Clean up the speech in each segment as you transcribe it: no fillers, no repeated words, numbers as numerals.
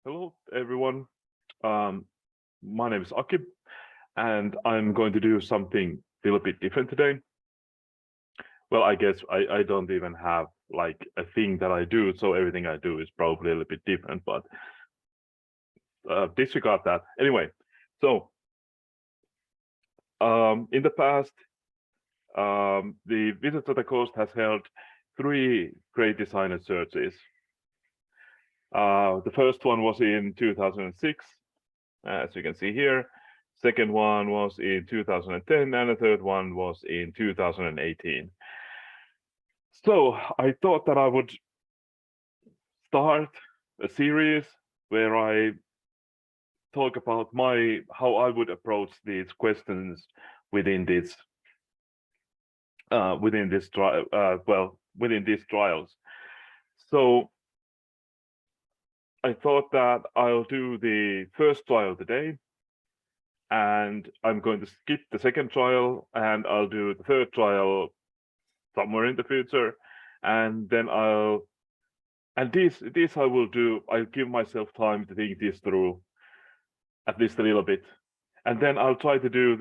Hello, everyone. Um, my name is Akib, and I'm going to do something a little bit different today. Well, I guess I don't even have like a thing that I do, so everything I do is probably a little bit different, but disregard that. Anyway, so in the past, the Visit to the Coast has held three great designer searches. The first one was in 2006, as you can see here. Second one was in 2010, and the third one was in 2018. So I thought that I would start a series where I talk about how I would approach these questions within this trial. Within these trials. So I thought that I'll do the first trial today, and I'm going to skip the second trial, and I'll do the third trial somewhere in the future, and then this I will do. I'll give myself time to think this through at least a little bit, and then I'll try to do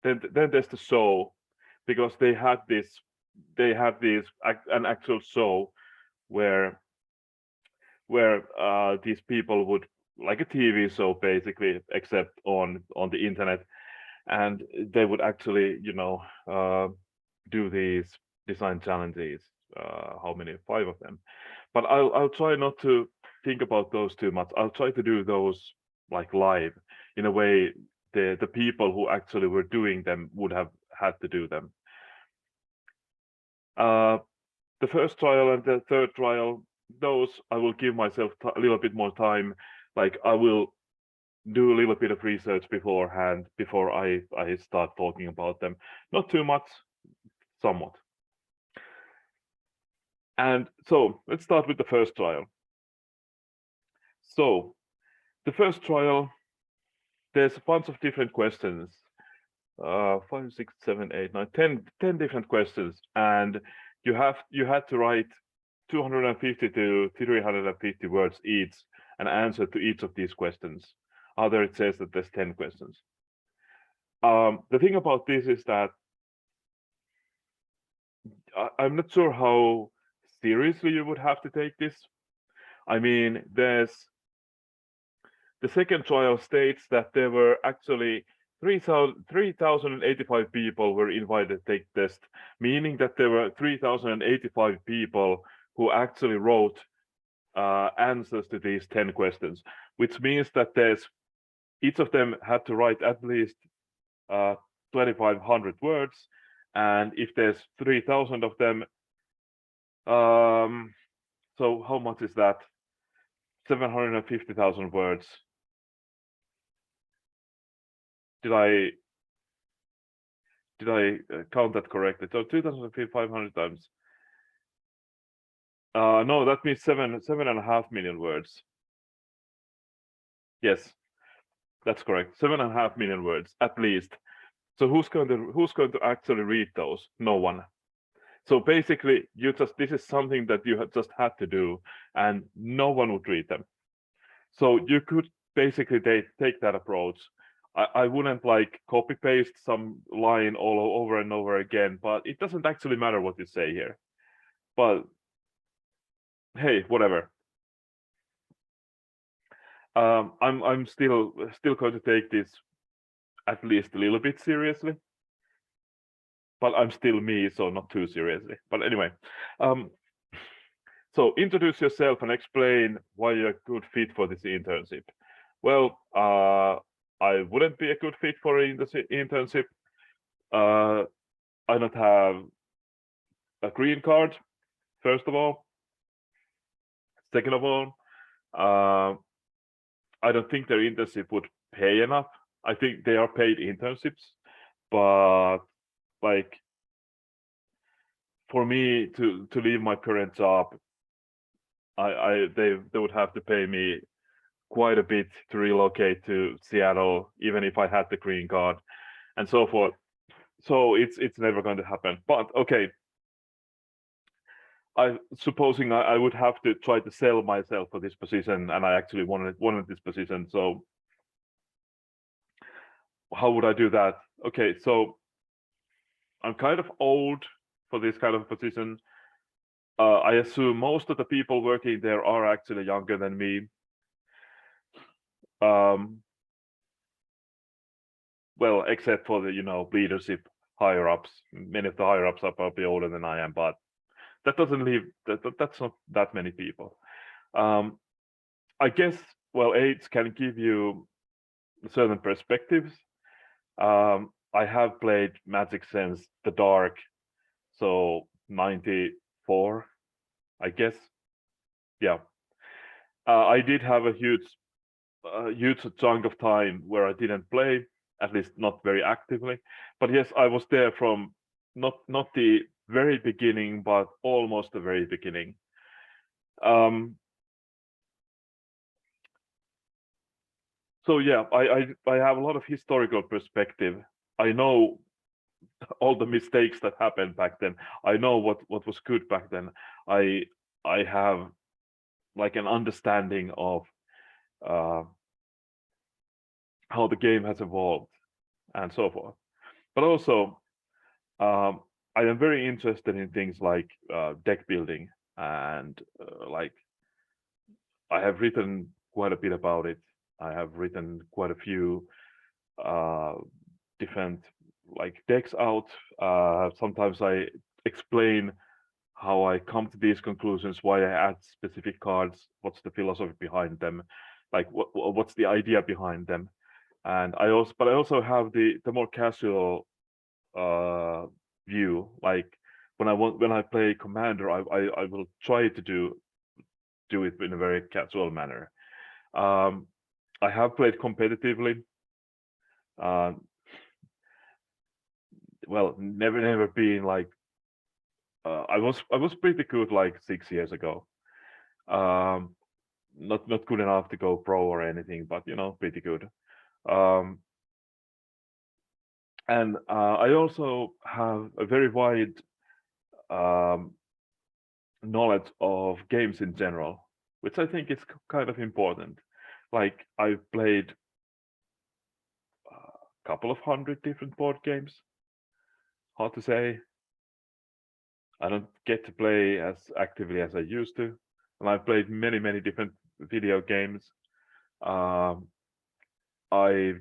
then there's the show, because they had an actual show where these people would, like a TV show basically, except on the internet, and they would actually do these design challenges. How many? 5 of them. But I'll try not to think about those too much. I'll try to do those like live, in a way the people who actually were doing them would have had to do them. The first trial and the third trial, those I will give myself a little bit more time. Like, I will do a little bit of research beforehand before I start talking about them. Not too much, somewhat. And so let's start with the first trial. So the first trial, there's a bunch of different questions. 5, 6, 7, 8, 9, 10 different questions, and you had to write 250 to 350 words each, an answer to each of these questions. Other, it says that there's 10 questions. The thing about this is that I'm not sure how seriously you would have to take this. I mean, the second trial states that there were actually 3,085 people were invited to take the test, meaning that there were 3,085 people who actually wrote answers to these 10 questions, which means that each of them had to write at least 2,500 words, and if there's 3,000 of them, so how much is that? 750,000 words. Did I count that correctly? So 2,500 times. No, that means 7.5 million words. Yes, that's correct. 7.5 million words at least. So who's going to actually read those? No one. So basically, this is something that you just had to do, and no one would read them. So you could basically take that approach. I wouldn't like copy paste some line all over and over again, but it doesn't actually matter what you say here. But hey, whatever. I'm still going to take this at least a little bit seriously, but I'm still me, so not too seriously. But anyway, so introduce yourself and explain why you're a good fit for this internship. Well, I wouldn't be a good fit for an internship. I don't have a green card, first of all. Second of all, I don't think their internship would pay enough. I think they are paid internships, but like, for me to leave my current job, they would have to pay me quite a bit to relocate to Seattle, even if I had the green card, and so forth. So it's never going to happen. But okay. supposing I would have to try to sell myself for this position, and I actually wanted this position. So how would I do that? Okay, so I'm kind of old for this kind of position. I assume most of the people working there are actually younger than me. Well, except for the leadership higher ups. Many of the higher ups are probably older than I am, but that doesn't leave that's not that many people. I guess, well, age can give you certain perspectives. I have played Magic since the dark, so 94, I guess. Yeah. I did have a huge chunk of time where I didn't play, at least not very actively. But yes, I was there from not the very beginning, but almost the very beginning. So yeah, I have a lot of historical perspective. I know all the mistakes that happened back then. I know what was good back then. I have like an understanding of how the game has evolved and so forth. But also, I am very interested in things like deck building, and like I have written quite a bit about it. I have written quite a few different like decks out. Sometimes I explain how I come to these conclusions, why I add specific cards, what's the philosophy behind them, like what's the idea behind them. And I also have the more casual view. Like when I play Commander, I will try to do it in a very casual manner. I have played competitively. Well, never been like I was pretty good like 6 years ago. Not good enough to go pro or anything, but pretty good. And I also have a very wide knowledge of games in general, which I think is kind of important. Like I've played a couple of hundred different board games. Hard to say. I don't get to play as actively as I used to, and I've played many different video games. I've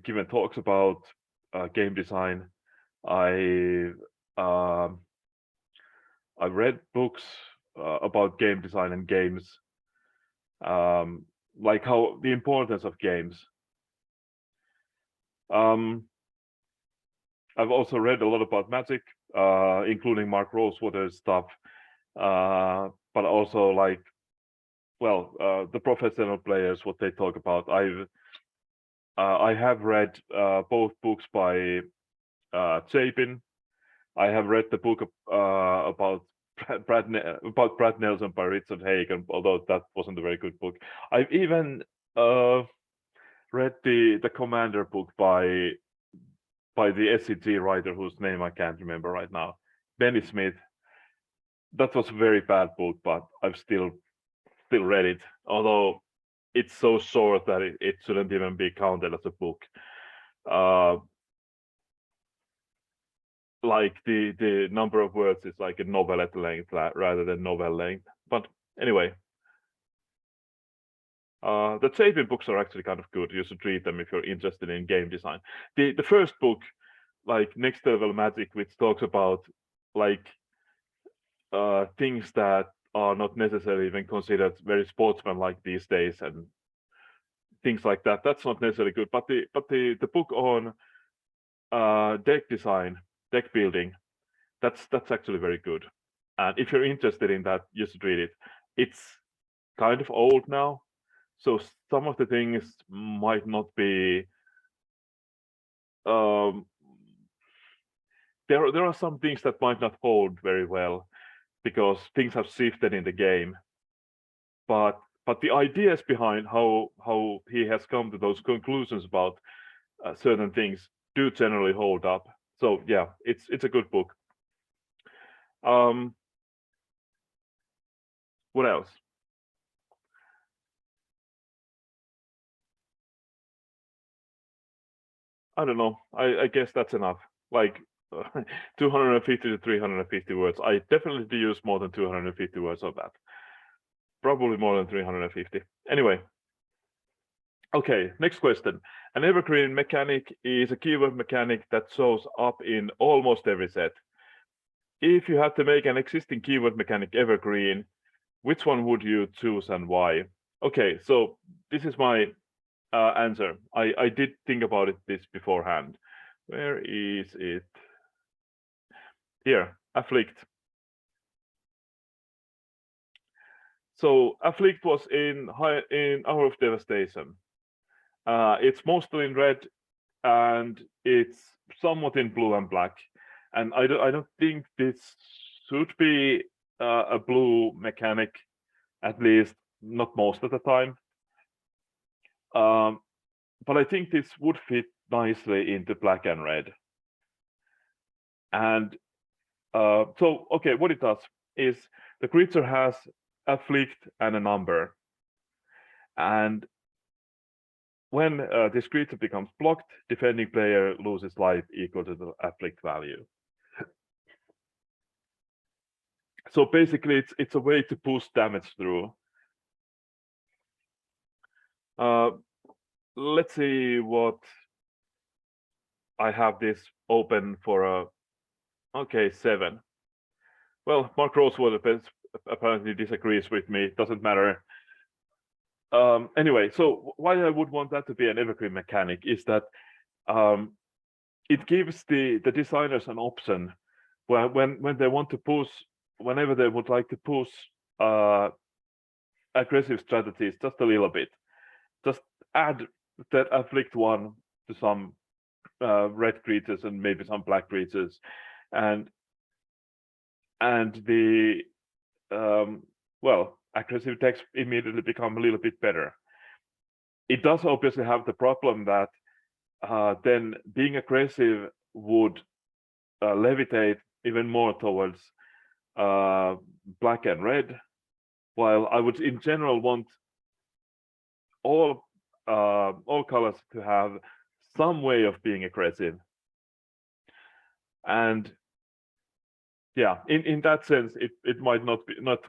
given talks about game design. I I've read books about game design and games, like how the importance of games. I've also read a lot about Magic, including Mark Rosewater's stuff, but also like, well, the professional players, what they talk about. I have read both books by Chapin. I have read the book about Brad Nelson by Richard Hagan, although that wasn't a very good book. I've even read the Commander book by the SCG writer whose name I can't remember right now, Benny Smith. That was a very bad book, but I've still read it, although it's so short that it shouldn't even be counted as a book. Like the number of words is like a novelette length rather than novel length. But anyway, the Chapin books are actually kind of good. You should read them if you're interested in game design. The first book, like Next Level Magic, which talks about like things that are not necessarily even considered very sportsmanlike these days and things like that. That's not necessarily good. But the book on deck design, deck building, that's actually very good. And if you're interested in that, you should read it. It's kind of old now, so some of the things might not be. There are some things that might not hold very well because things have shifted in the game. But the ideas behind how he has come to those conclusions about certain things do generally hold up. So yeah, it's a good book. What else? I don't know. I guess that's enough. Like 250 to 350 words. I definitely use more than 250 words of that. Probably more than 350. Anyway. Okay, next question. An evergreen mechanic is a keyword mechanic that shows up in almost every set. If you had to make an existing keyword mechanic evergreen, which one would you choose and why? Okay, so this is my answer. I did think about this beforehand. Where is it? Here, afflict. So afflict was in Hour of Devastation. It's mostly in red, and it's somewhat in blue and black. And I don't think this should be a blue mechanic, at least not most of the time. But I think this would fit nicely into black and red. And so, okay, what it does is the creature has afflict and a number. And when this creature becomes blocked, defending player loses life equal to the afflict value. So basically, it's a way to push damage through. Let's see what I have this open for a. Okay, 7. Well, Mark Rosewater apparently disagrees with me. It doesn't matter. Anyway, so why I would want that to be an evergreen mechanic is that it gives the designers an option when they want to push, whenever they would like to push aggressive strategies just a little bit, just add that afflict one to some red creatures and maybe some black creatures, and the well, aggressive decks immediately become a little bit better. It does obviously have the problem that then being aggressive would levitate even more towards black and red, while I would in general want all colors to have some way of being aggressive. And yeah, in that sense, it might not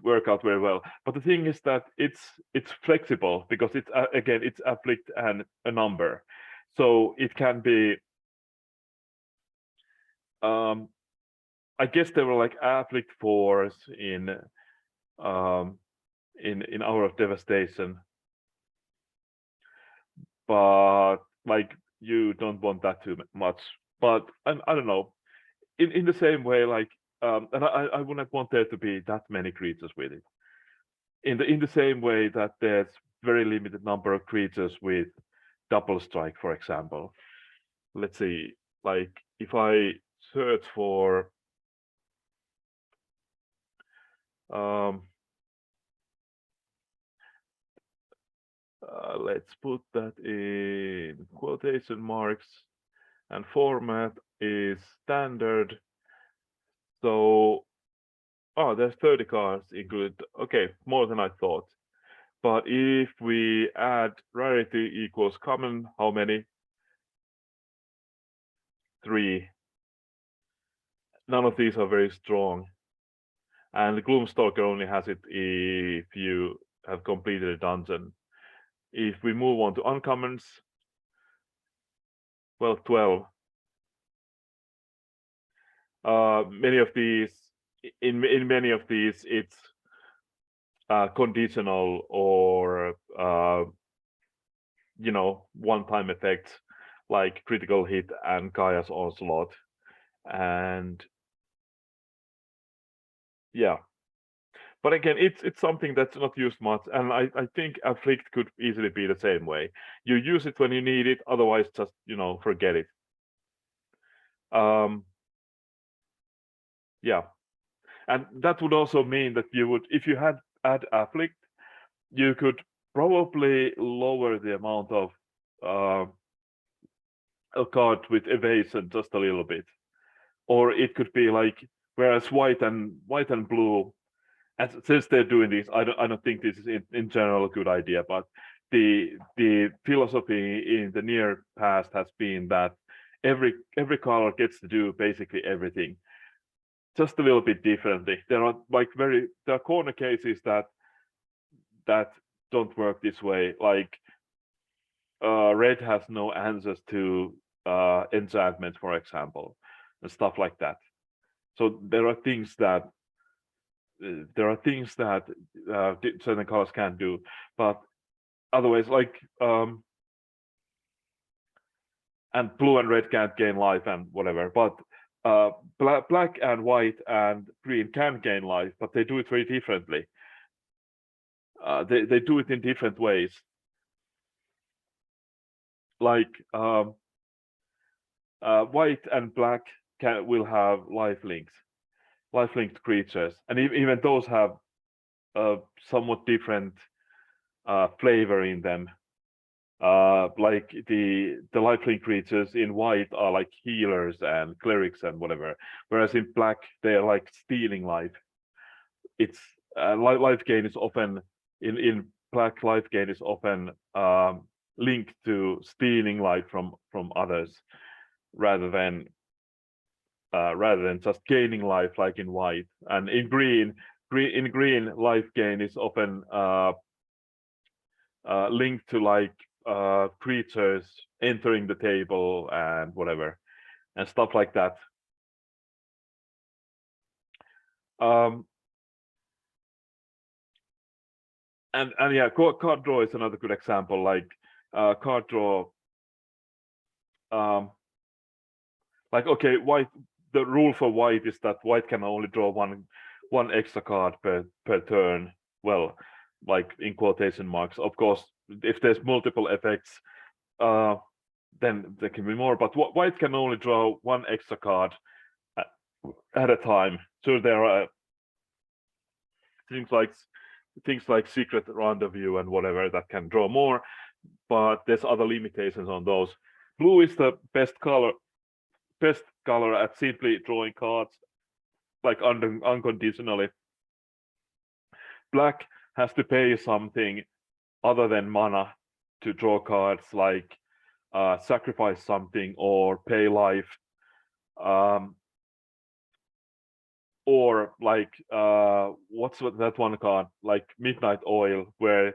work out very well. But the thing is that it's flexible because it's again it's afflict and a number, so it can be. I guess there were like afflict 4s in Hour of Devastation, but like you don't want that too much. But I don't know. In the same way, like and I wouldn't want there to be that many creatures with it. In the same way that there's very limited number of creatures with double strike, for example. Let's see, like if I search for let's put that in quotation marks, and format is standard. So, oh, there's 30 cards included. Okay, more than I thought. But if we add rarity equals common, how many? 3. None of these are very strong. And the Gloomstalker only has it if you have completed a dungeon. If we move on to uncommons, well, 12. Many of these, in many of these, it's conditional or you know, one-time effects like critical hit and Gaea's Onslaught, and yeah. But again, it's something that's not used much, and I think afflict could easily be the same way. You use it when you need it, otherwise just, you know, forget it. Yeah, and that would also mean that you would, if you had add afflict, you could probably lower the amount of a card with evasion just a little bit, or it could be like, whereas white and blue And since they're doing this, I don't think this is in general a good idea. But the philosophy in the near past has been that every color gets to do basically everything, just a little bit differently. There are there are corner cases that don't work this way. Like red has no answers to enchantment, for example, and stuff like that. So there are things that certain colors can't do, but otherwise, like and blue and red can't gain life and whatever, but black and white and green can gain life, but they do it very differently. They do it in different ways. Like white and black will have life-linked creatures, and even those have somewhat different flavor in them. Like the lifelink creatures in white are like healers and clerics and whatever, whereas in black they're like stealing life. It's life gain is often in black, life gain is often linked to stealing life from others rather than just gaining life like in white. And in green life gain is often linked to like creatures entering the table and whatever and stuff like that. And yeah, card draw is another good example. Like card draw, like okay, white. The rule for white is that white can only draw one extra card per turn. Well, like in quotation marks. Of course, if there's multiple effects, then there can be more. But white can only draw one extra card at a time. So there are things like Secret Rendezvous and whatever that can draw more, but there's other limitations on those. Blue is the best color at simply drawing cards like unconditionally. Black has to pay something other than mana to draw cards, like sacrifice something or pay life, or like what's that one card, like Midnight Oil, where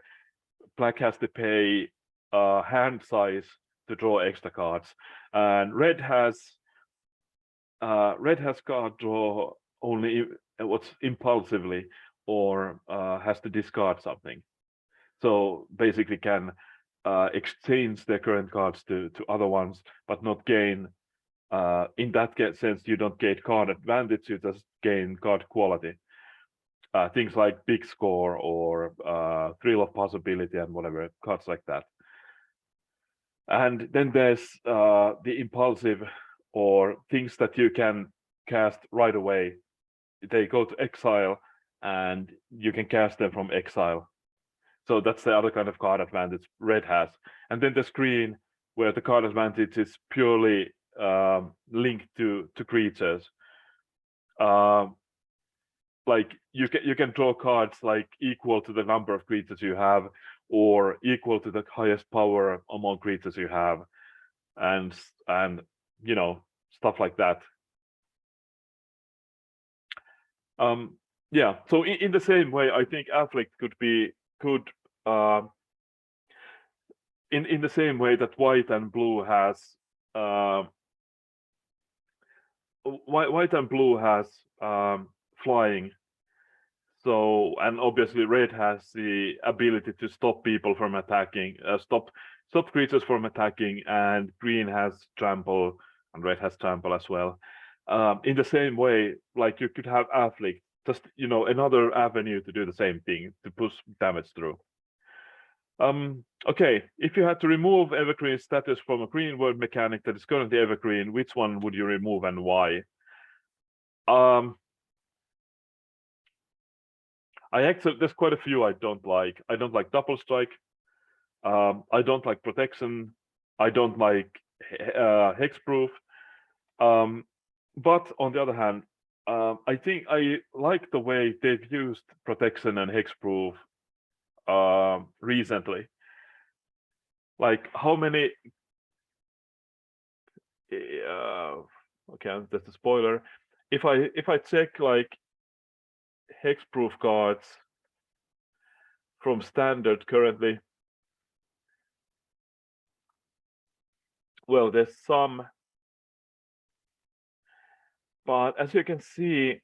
black has to pay hand size to draw extra cards, and red has card draw only what's impulsively, or has to discard something. So basically can exchange their current cards to other ones, but not gain. In that sense, you don't gain card advantage, you just gain card quality. Things like Big Score or Thrill of Possibility and whatever, cards like that. And then there's the impulsive, or things that you can cast right away. They go to exile and you can cast them from exile. So that's the other kind of card advantage red has. And then there's green, where the card advantage is purely linked to creatures. Like you can draw cards like equal to the number of creatures you have, or equal to the highest power among creatures you have, and you know, stuff like that. Yeah, so in the same way, I think Afflict could in the same way that white and blue has white and blue has flying. So, and obviously red has the ability to stop people from attacking, stop creatures from attacking, and green has trample, and red has trample as well. In the same way, like you could have Afflict, just, you know, another avenue to do the same thing, to push damage through. Okay, if you had to remove evergreen status from a green world mechanic that is currently evergreen, which one would you remove and why? There's quite a few I don't like. I don't like Double Strike. I don't like Protection. I don't like Hexproof. But on the other hand, I think I like the way they've used protection and hexproof recently. Like how many? Okay, that's a spoiler. If I check like hexproof cards from standard currently, well, there's some, but as you can see,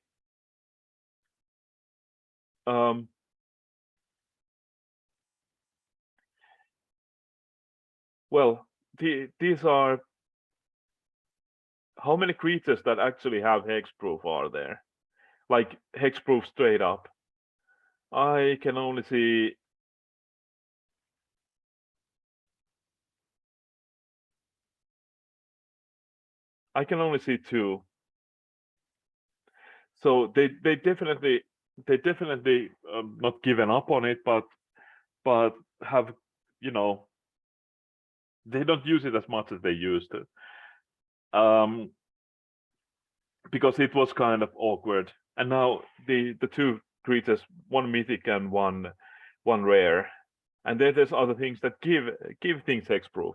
um, well, these are how many creatures that actually have hexproof are there? Like hexproof straight up. I can only see two. So they definitely not given up on it, but have, you know, they don't use it as much as they used to. Because it was kind of awkward. And now the two creatures, one mythic and one rare. And then there's other things that give things hexproof.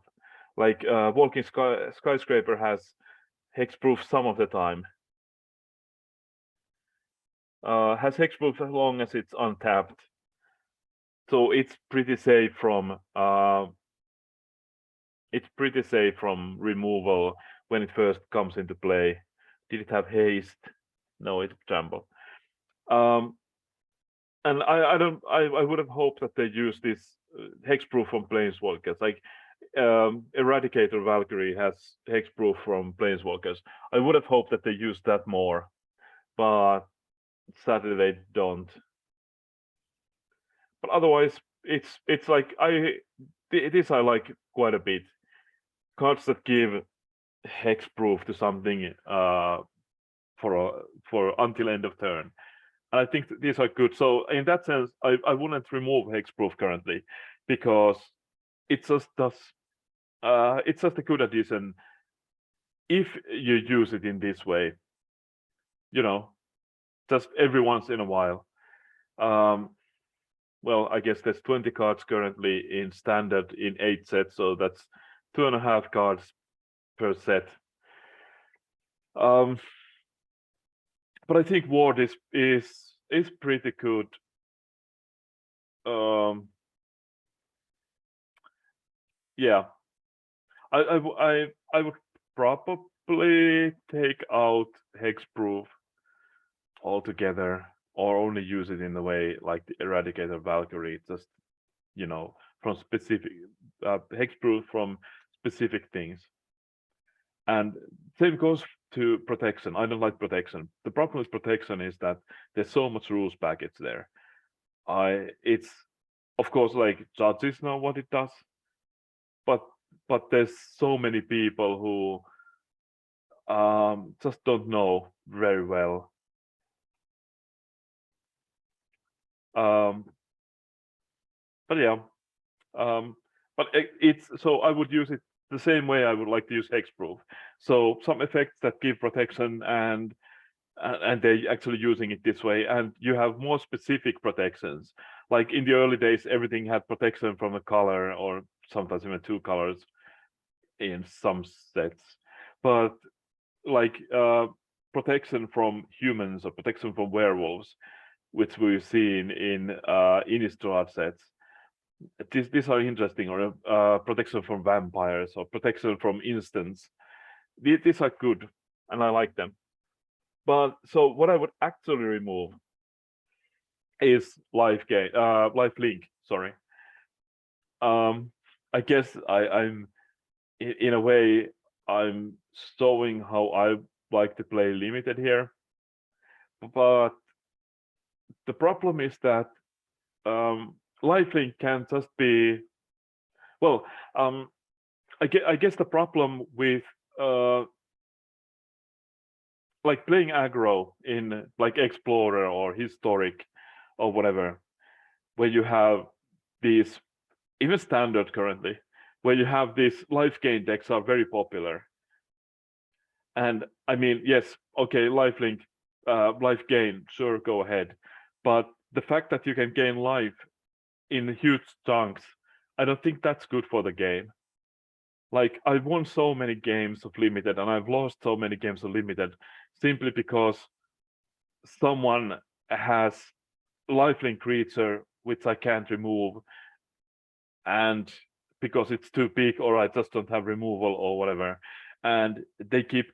Like Walking Skyscraper has hexproof some of the time. Has hexproof as long as it's untapped. So it's pretty safe from removal when it first comes into play. Did it have haste? No, it's trample. And I would have hoped that they use this hexproof from Planeswalkers. Like Eradicator Valkyrie has hexproof from Planeswalkers. I would have hoped that they used that more, but sadly they don't. But otherwise, it's like this I like quite a bit. Cards that give hexproof to something for until end of turn. And I think these are good. So in that sense, I wouldn't remove hexproof currently because it just does. It's just a good addition if you use it in this way. You know, just every once in a while. Well, I guess there's 20 cards currently in standard in 8 sets, so that's 2.5 cards per set. But I think Ward is pretty good. Yeah, I would probably take out hexproof altogether, or only use it in the way like the Eradicator Valkyrie, just, you know, from specific hexproof from specific things. And same goes to protection. I don't like protection. The problem with protection is that there's so much rules package there. It's of course like judges know what it does, but there's so many people who just don't know very well. But yeah, but it's so I would use it the same way I would like to use hexproof. So some effects that give protection and they're actually using it this way, and you have more specific protections. Like in the early days, everything had protection from a color or sometimes even 2 colors in some sets, but like protection from humans or protection from werewolves, which we've seen in Innistrad sets. These are interesting, or protection from vampires or protection from instants. These are good, and I like them. But so what I would actually remove is life link. Sorry. I guess I'm in a way I'm showing how I like to play limited here, but the problem is that lifelink can just be well. I guess the problem with like playing aggro in like Explorer or Historic or whatever, where you have these, even standard currently, where you have these life gain decks are very popular. And I mean, yes, okay, lifelink life gain, sure, go ahead. But the fact that you can gain life in huge chunks, I don't think that's good for the game. Like I've won so many games of limited and I've lost so many games of limited simply because someone has lifelink creature which I can't remove, and because it's too big or I just don't have removal or whatever, and they keep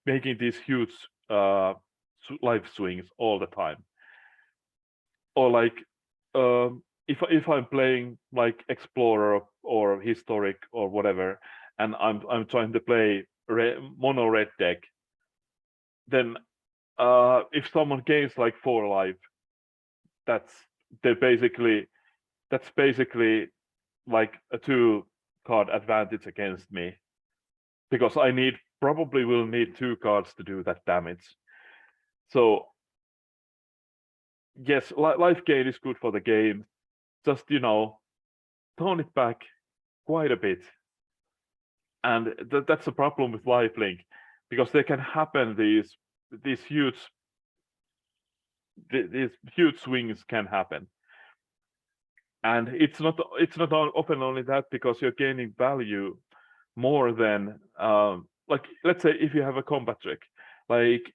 making these huge life swings all the time. Or like if I'm playing like explorer or historic or whatever, and I'm trying to play mono red deck, then if someone gains like 4 life, that's that's basically like a 2 card advantage against me, because I probably will need 2 cards to do that damage. So yes, life gain is good for the game. Just tone it back quite a bit. And that's a problem with lifelink, because there can happen these huge swings can happen. And it's not often only that, because you're gaining value more than like, let's say if you have a combat trick, like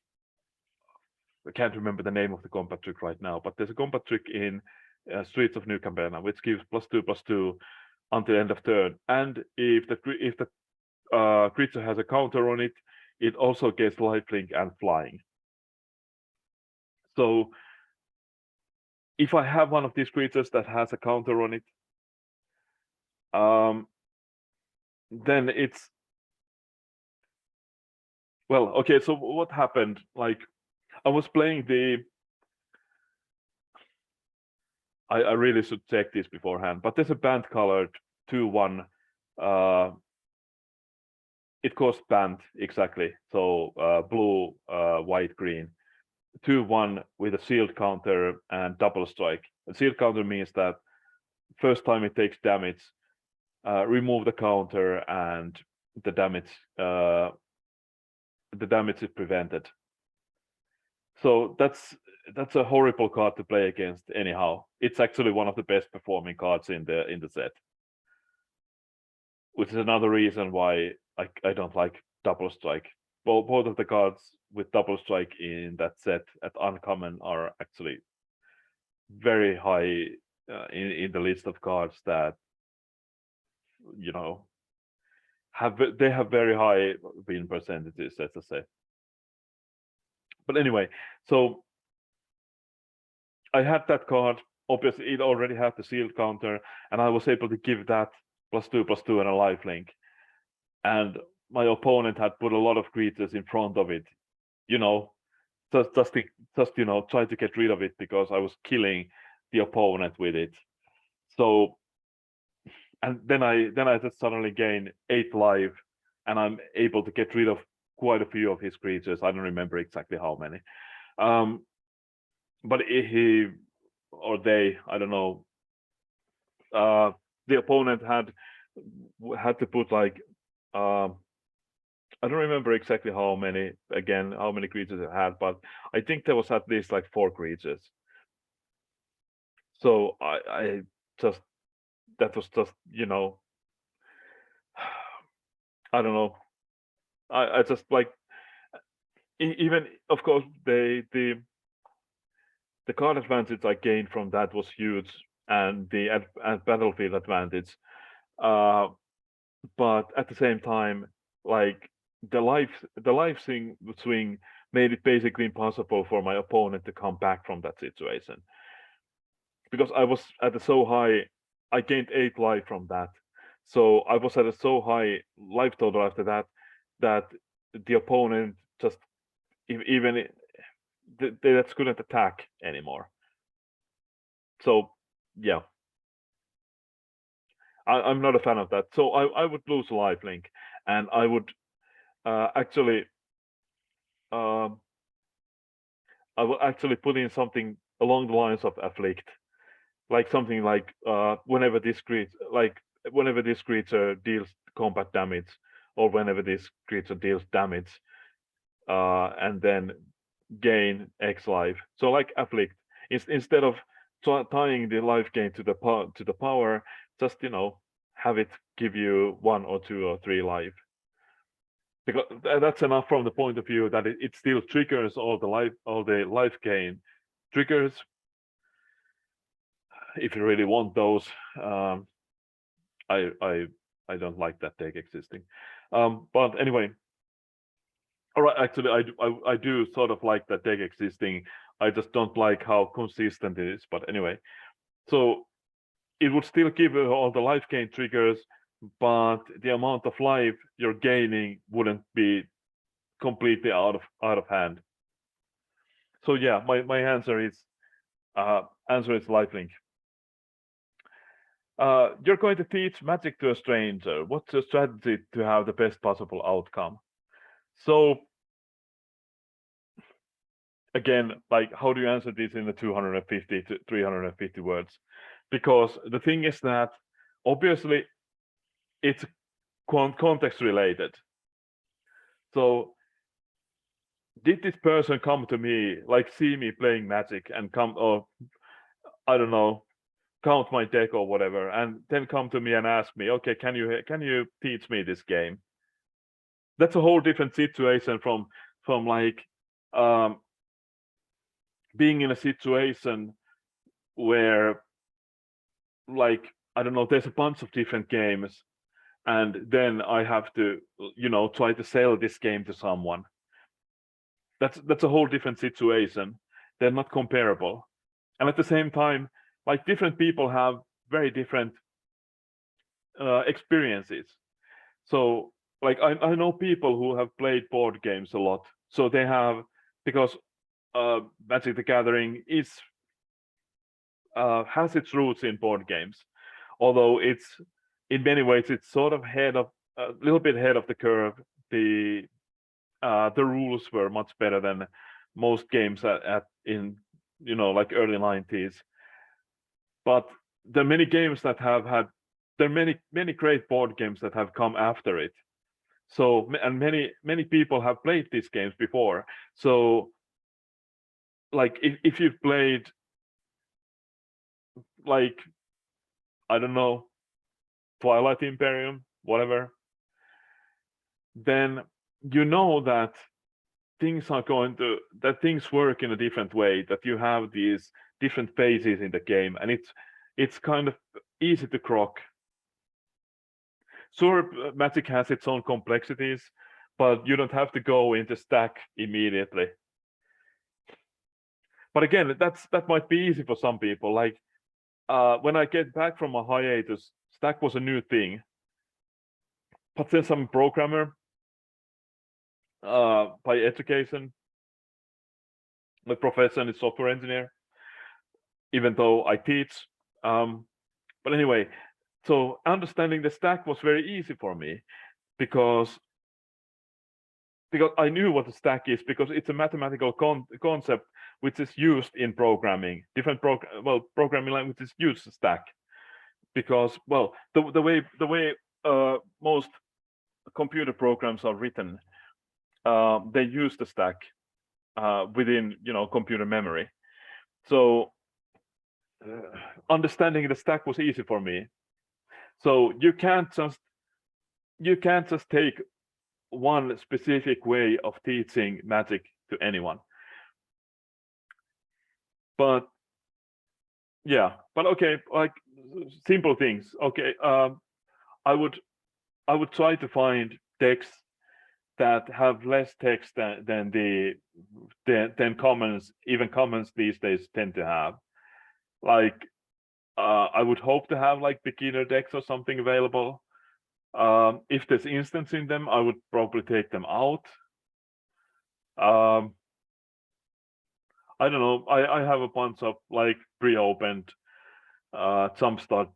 I can't remember the name of the combat trick right now, but there's a combat trick in Streets of New Capenna which gives +2/+2 until end of turn, and if the creature has a counter on it, it also gets lifelink and flying. So if I have one of these creatures that has a counter on it, then it's, well, okay, so what happened? Like, I was playing I really should check this beforehand, but there's a band colored 2/1. It costs band exactly. So blue, white, green. 2/1 with a sealed counter and double strike. A sealed counter means that first time it takes damage, remove the counter and the damage is prevented. So that's a horrible card to play against anyhow. It's actually one of the best performing cards in the set, which is another reason why I don't like double strike. Both of the cards with double strike in that set at uncommon are actually very high in the list of cards that have very high win percentages, let's say. But anyway, so I had that card. Obviously, it already had the sealed counter, and I was able to give that +2/+2 and a lifelink. And my opponent had put a lot of creatures in front of it, just try to get rid of it, because I was killing the opponent with it. So, and then I just suddenly gain 8 life, and I'm able to get rid of quite a few of his creatures. I don't remember exactly how many. But he or they, I don't know, the opponent had to put like I don't remember exactly how many creatures it had, but I think there was at least like 4 creatures. So I just, that was just, I don't know. I just like, even, of course, the card advantage I gained from that was huge, and the battlefield advantage. But at the same time, like the life swing made it basically impossible for my opponent to come back from that situation, because I was at a so high, I gained 8 life from that. So I was at a so high life total after that, that the opponent just even they just couldn't attack anymore. So yeah, I'm not a fan of that. So I would lose lifelink, and I would actually I will actually put in something along the lines of afflict, like something like whenever this creature deals combat damage, or whenever this creature deals damage, and then gain X life. So like afflict, instead of tying the life gain to the power, just have it give you 1 or 2 or 3 life. Because that's enough from the point of view that it still triggers all the life gain triggers. If you really want those, I don't like that deck existing. But anyway, all right. Actually, I do sort of like that deck existing. I just don't like how consistent it is. But anyway, so it would still give you all the life gain triggers, but the amount of life you're gaining wouldn't be completely out of hand. So yeah, my answer is lifelink. You're going to teach magic to a stranger. What's your strategy to have the best possible outcome? So again, like, how do you answer this in the 250 to 350 words? Because the thing is that obviously it's context related. So did this person come to me, like see me playing magic and come, or I don't know, count my deck or whatever, and then come to me and ask me, okay, can you teach me this game? That's a whole different situation from like being in a situation where, like, I don't know, there's a bunch of different games, and then I have to try to sell this game to someone. That's a whole different situation. They're not comparable. And at the same time, like, different people have very different experiences. So like I know people who have played board games a lot. So they have, because Magic the Gathering is has its roots in board games, although it's in many ways it's sort of a little bit ahead of the curve. The rules were much better than most games in like early 90s. But there are many games that have had, there are many great board games that have come after it. So, and many people have played these games before. So like if you've played, like, I don't know, Twilight Imperium, whatever, then you know that things work in a different way, that you have these different phases in the game, and it's kind of easy to grok. Sure, Magic has its own complexities, but you don't have to go into stack immediately. But again, that might be easy for some people. Like when I get back from a hiatus, stack was a new thing. But since I'm a programmer by education, my profession is software engineer, even though I teach. But anyway, so understanding the stack was very easy for me because I knew what a stack is, because it's a mathematical concept which is used in programming. Different programming languages use stack because, well, the way most computer programs are written, they use the stack within computer memory. So understanding the stack was easy for me. So you can't just take one specific way of teaching Magic to anyone. But yeah, but okay, like simple things. Okay, I would try to find decks that have less text than commons, even commons these days tend to have. Like I would hope to have like beginner decks or something available. If there's instants in them, I would probably take them out. I don't know. I have a bunch of like pre-opened jumpstart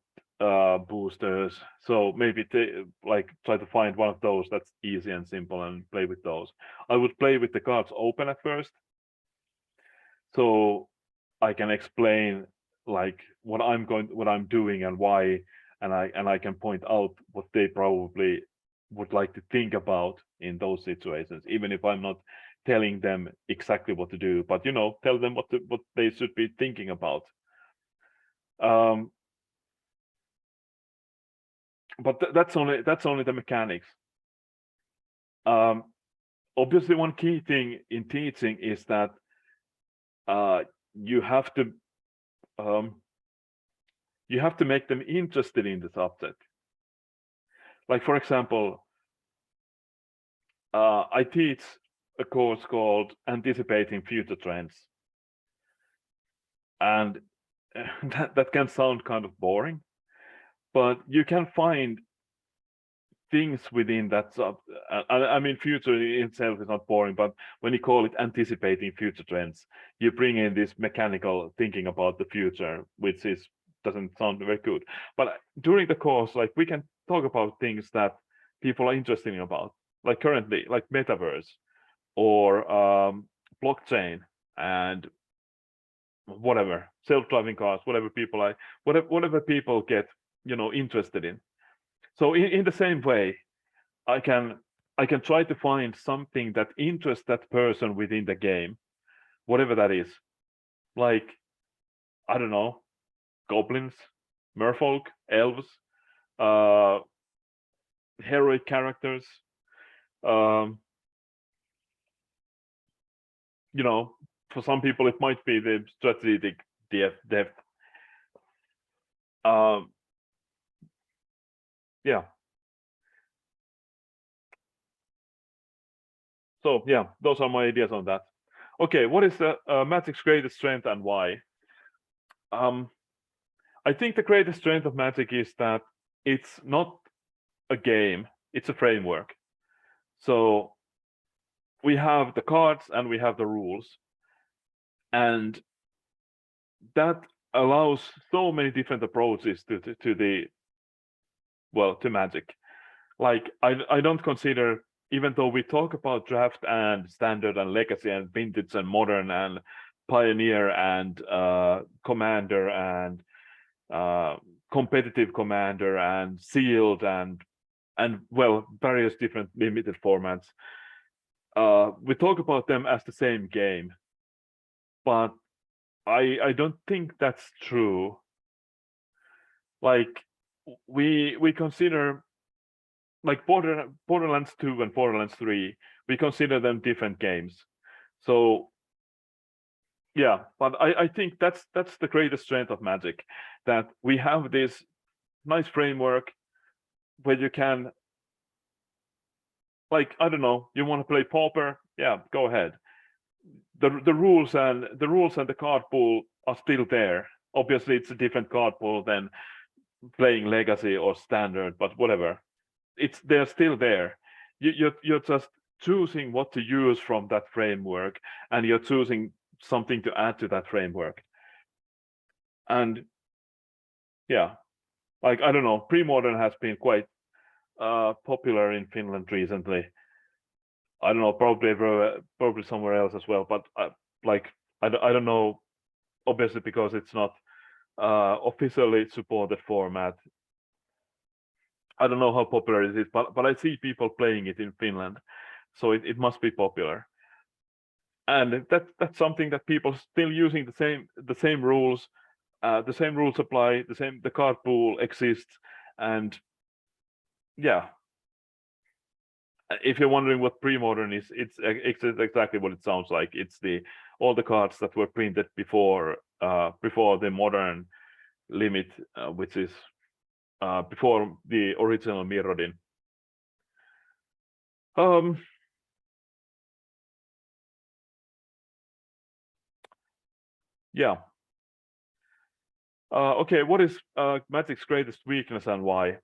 boosters, so maybe try to find one of those that's easy and simple and play with those. I would play with the cards open at first, so I can explain like what I'm doing and why, and I can point out what they probably would like to think about in those situations, even if I'm not telling them exactly what to do, but tell them what they should be thinking about. But that's only the mechanics. Obviously, one key thing in teaching is that you have to make them interested in the subject. Like, for example, I teach a course called Anticipating Future Trends, and that can sound kind of boring, but you can find things within that I mean, future in itself is not boring, but when you call it anticipating future trends, you bring in this mechanical thinking about the future, which doesn't sound very good. But during the course, like, we can talk about things that people are interested in about, like currently, like metaverse or blockchain and whatever, self-driving cars, whatever people get interested in. So in the same way, I can try to find something that interests that person within the game, whatever that is. Like, I don't know, goblins, merfolk, elves, heroic characters, for some people it might be the strategic depth. Yeah. So yeah, those are my ideas on that. Okay, what is the Magic's greatest strength and why? I think the greatest strength of Magic is that it's not a game, it's a framework. So we have the cards and we have the rules, and that allows so many different approaches to Magic. Like, I don't consider, even though we talk about draft and standard and legacy and vintage and modern and pioneer and commander and competitive commander and sealed and well, various different limited formats, we talk about them as the same game, but I don't think that's true. Like, we consider, like, Borderlands 2 and Borderlands 3, we consider them different games. So yeah, but I think that's the greatest strength of Magic, that we have this nice framework where you can, like, I don't know, you want to play Pauper, yeah, go ahead. The rules and the card pool are still there. Obviously, it's a different card pool than playing Legacy or Standard, but whatever, they're still there. You're just choosing what to use from that framework, and you're choosing something to add to that framework. And yeah, like, I don't know, pre-modern has been quite popular in Finland recently. I don't know, probably somewhere else as well, but like, I don't know, obviously, because it's not officially supported format. I don't know how popular it is, but I see people playing it in Finland, so it must be popular. And that's something that people still using the same rules. The same rules apply. The card pool exists, and yeah. If you're wondering what pre-modern is, it's exactly what it sounds like. It's all the cards that were printed before the modern limit, which is before the original Mirrodin. Yeah. Okay, what is Magic's greatest weakness and why?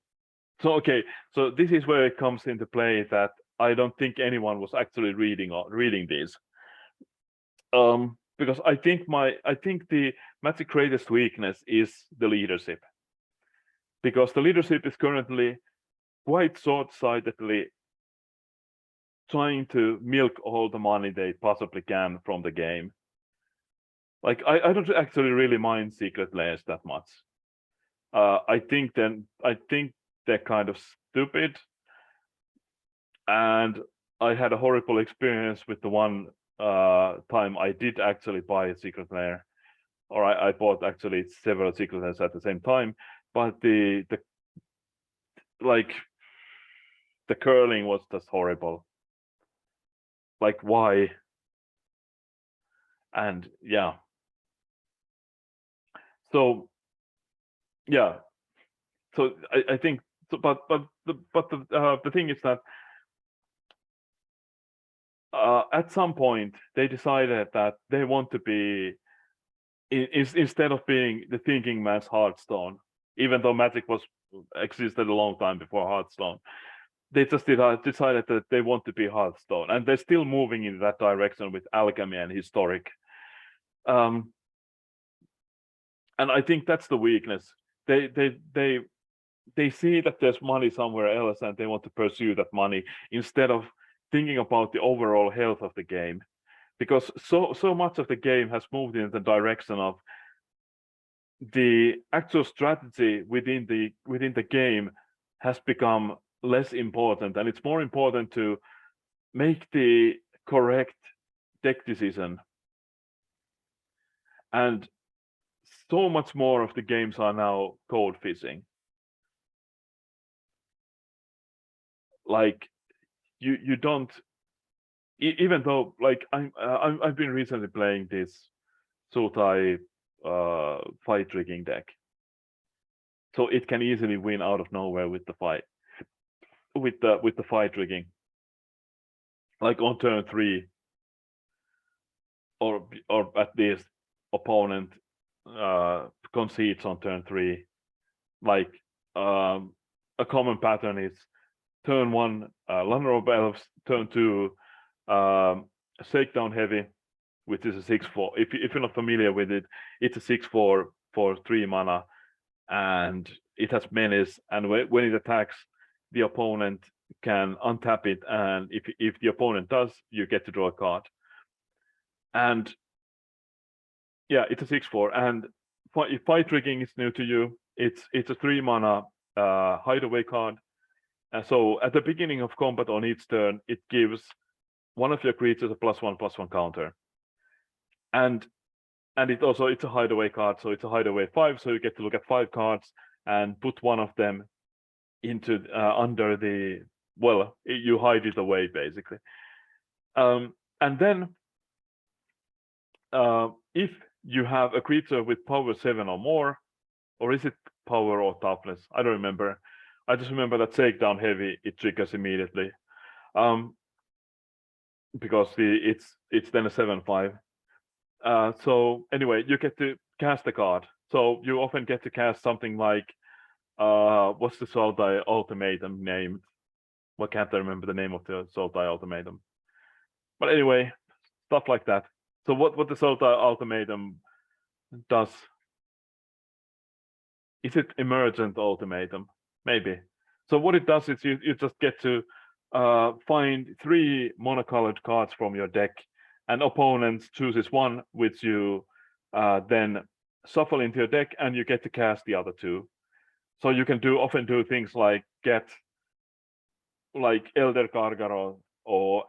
So okay, so this is where it comes into play that I don't think anyone was actually reading these. Because I think the Magic's greatest weakness is the leadership. Because the leadership is currently quite short-sightedly trying to milk all the money they possibly can from the game. Like, I don't actually really mind Secret Lairs that much. I think they're kind of stupid, and I had a horrible experience with the one time I did actually buy a Secret Lair, or I bought actually several Secret Lairs at the same time, but the like the curling was just horrible. Like why? And yeah. So yeah. So I think so, but the thing is that at some point they decided that they want to be instead of being the thinking man's Hearthstone, even though Magic was existed a long time before Hearthstone, they just decided that they want to be Hearthstone, and they're still moving in that direction with Alchemy and Historic. And I think that's the weakness. They see that there's money somewhere else, and they want to pursue that money instead of thinking about the overall health of the game, because so much of the game has moved in the direction of the actual strategy within the game has become less important, and it's more important to make the correct deck decision. And so much more of the games are now code fishing. Like you don't, even though like I've been recently playing this Sultai fight rigging deck, so it can easily win out of nowhere with the fight rigging, like on turn 3, or at least opponent concedes on turn 3. Like a common pattern is turn 1 Lanrobe Elves, turn 2 Shakedown Heavy, which is a 6/4. If you're not familiar with it, it's a 6/4 for 3 mana, and it has menace, and when it attacks, the opponent can untap it, and if the opponent does, you get to draw a card. And yeah, it's a 6/4, and if fight rigging is new to you, it's a 3 mana hideaway card. And so at the beginning of combat on each turn, it gives one of your creatures a +1/+1 counter. And it's a hideaway card, so it's a hideaway 5, so you get to look at 5 cards and put one of them into under the, well, you hide it away basically. And then if you have a creature with power 7 or more, or is it power or toughness? I don't remember. I just remember that Shakedown Heavy, it triggers immediately, because it's then a 7/5. So anyway, you get to cast a card. So you often get to cast something like, what's the Sultai Ultimatum named? Well, can't I remember the name of the Sultai Ultimatum? But anyway, stuff like that. So what the Sultai Ultimatum does? Is it Emergent Ultimatum? Maybe. So what it does is you just get to find 3 monocolored cards from your deck, and opponent chooses one, which you then shuffle into your deck, and you get to cast the other 2. So you can often do things like get like Elder Gargaroth or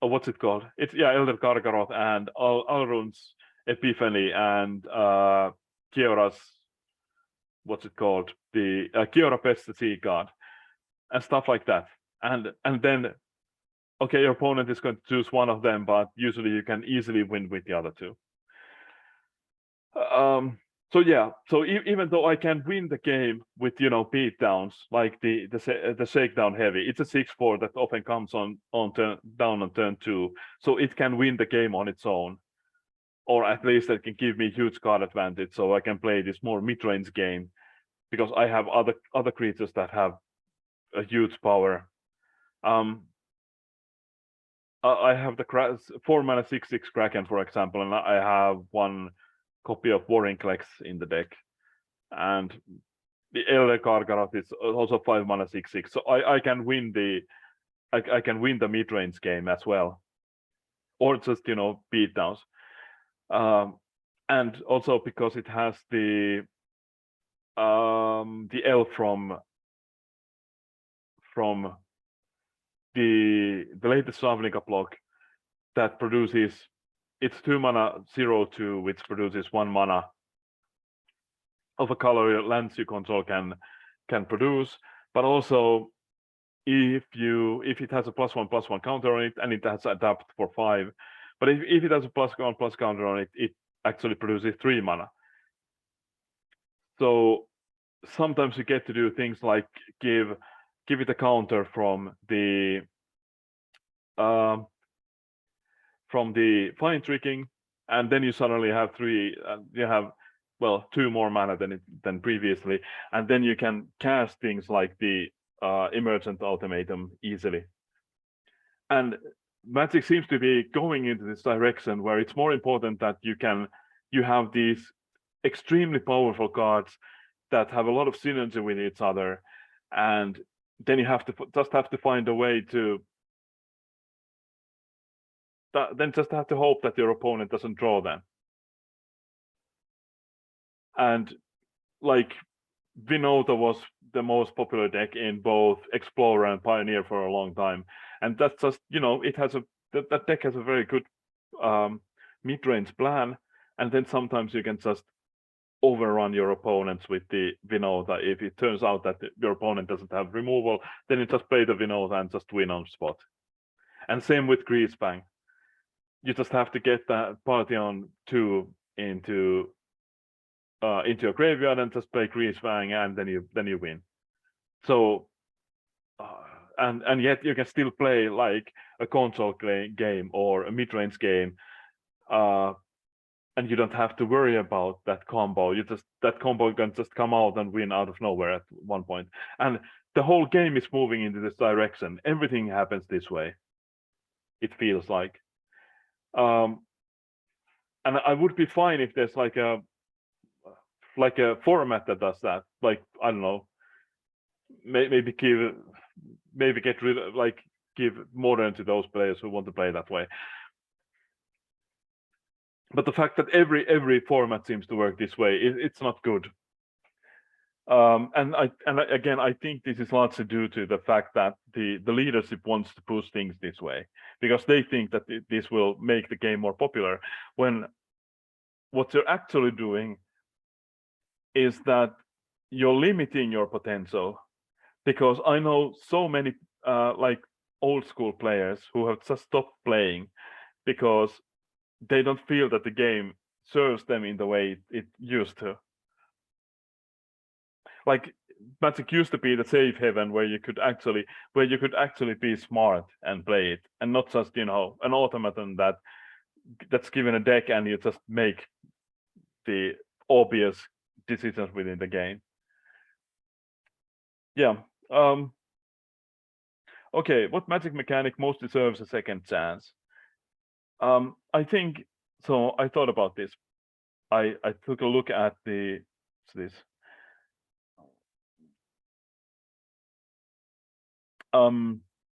what's it called? It's Elder Gargaroth and Alrund's Epiphany and Kiora's, what's it called? The Kiora Pest the Sea card and stuff like that. And then, okay, your opponent is going to choose one of them, but usually you can easily win with the other 2. So yeah, so even though I can win the game with beatdowns like the Shakedown Heavy, it's a 6/4 that often comes on down on turn 2, so it can win the game on its own, or at least it can give me huge card advantage, so I can play this more mid-range game because I have other creatures that have a huge power. I have the 4 mana 6/6 Kraken, for example, and I have 1 copy of Vorinclex in the deck, and the Elder Gargaroth is also 5 mana 6/6. So I can win I can win the mid-range game as well, or just beatdowns. And also because it has the elf from the latest Ravnica block that produces, it's 2 mana 0/2, which produces 1 mana of a color lands you control can produce, but also if it has a +1/+1 counter on it and it has adapt for 5, but if it has a +1/+1 counter on it, it actually produces 3 mana. So sometimes you get to do things like give it a counter from the fine tricking, and then you suddenly have 3. You have 2 more mana than previously, and then you can cast things like the Emergent Ultimatum easily. And Magic seems to be going into this direction where it's more important that you have these extremely powerful cards that have a lot of synergy with each other, and then you have to find a way to just have to hope that your opponent doesn't draw them. And like Vinota was the most popular deck in both Explorer and Pioneer for a long time, and that's just, it has that deck has a very good mid-range plan, and then sometimes you can just overrun your opponents with the Vinota. If it turns out that your opponent doesn't have removal, then you just play the Vinota and just win on spot. And same with Greasefang. You just have to get that Pantheon 2 into your graveyard and just play Greasefang, and then you win. So and yet you can still play like a console game or a mid-range game, and you don't have to worry about that combo. That combo can just come out and win out of nowhere at one point. And the whole game is moving into this direction. Everything happens this way, it feels like. And I would be fine if there's like a format that does that. Like, I don't know, maybe get rid of, like, give Modern to those players who want to play that way. But the fact that every format seems to work this way, it's not good. And again, I think this is largely due to the fact that the leadership wants to push things this way because they think that this will make the game more popular, when what you're actually doing is that you're limiting your potential. Because I know so many like old school players who have just stopped playing because they don't feel that the game serves them in the way it used to. Like, Magic used to be the safe haven where you could actually be smart and play it, and not just, an automaton that's given a deck and you just make the obvious decisions within the game. Yeah. Okay, what Magic mechanic most deserves a second chance? I think so. I thought about this. I took a look at this.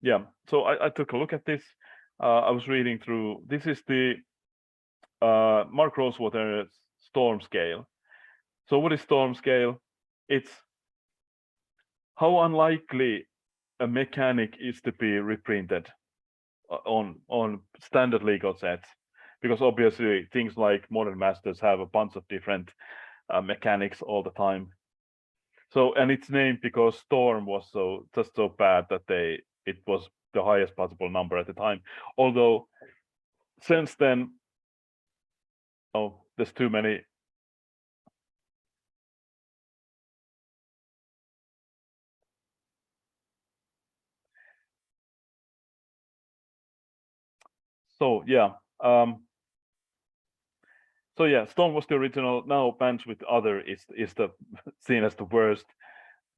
Yeah. So I took a look at this. I was reading through. This is the Mark Rosewater Storm Scale. So what is Storm Scale? It's how unlikely a mechanic is to be reprinted on standard legal sets, because obviously things like Modern Masters have a bunch of different mechanics all the time. So, and it's named because Storm was just so bad that it was the highest possible number at the time. Although since then, there's too many. So yeah. So yeah, Storm was the original. Now Bans with Other is the seen as the worst.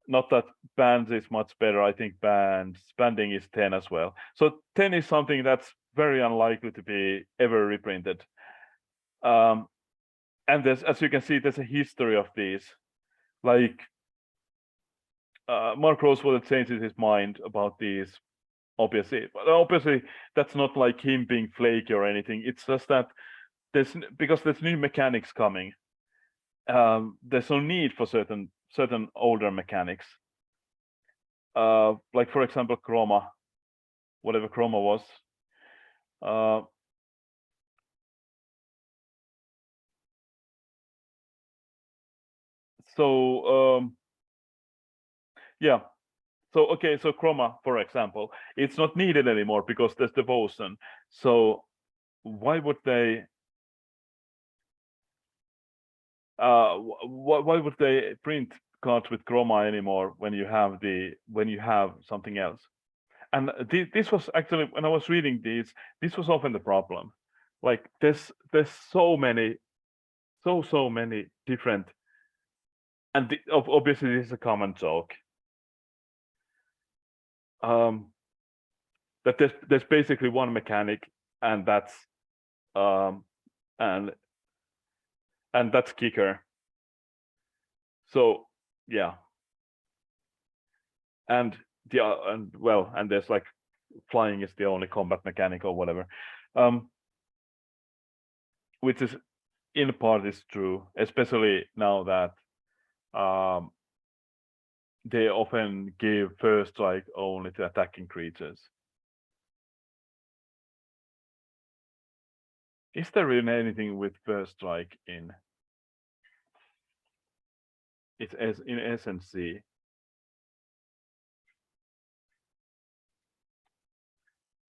Not that Bans is much better. I think Banding is 10 as well. So 10 is something that's very unlikely to be ever reprinted. And there's, as you can see, there's a history of these. Like Mark Rosewater changes his mind about these. Obviously, that's not like him being flaky or anything. It's just that because there's new mechanics coming. There's no need for certain older mechanics. Like, for example, Chroma. whatever Chroma was. Yeah. So okay, so Chroma, for example, it's not needed anymore because there's devotion. So why would they? Why would they print cards with Chroma anymore when you have something else? And this was actually, when I was reading these, this was often the problem. Like there's so many different, and obviously this is a common joke. That there's basically one mechanic, and that's and that's kicker. So yeah, and there's like flying is the only combat mechanic or whatever, which is in part is true, especially now that they often give first strike only to attacking creatures. Is there really anything with first strike in SNC?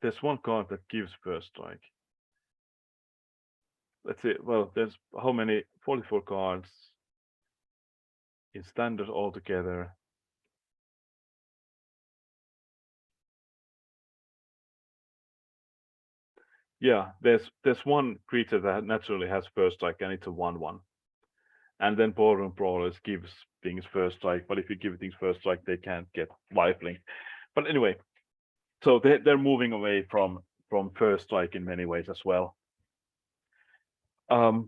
There's one card that gives first strike. Let's see. Well, there's how many? 44 cards in standard altogether. Yeah, there's one creature that naturally has first strike, and it's a 1/1. And then Ballroom Brawlers gives things first strike, but if you give things first strike, they can't get lifelink. But anyway, so they're moving away from first strike in many ways as well. How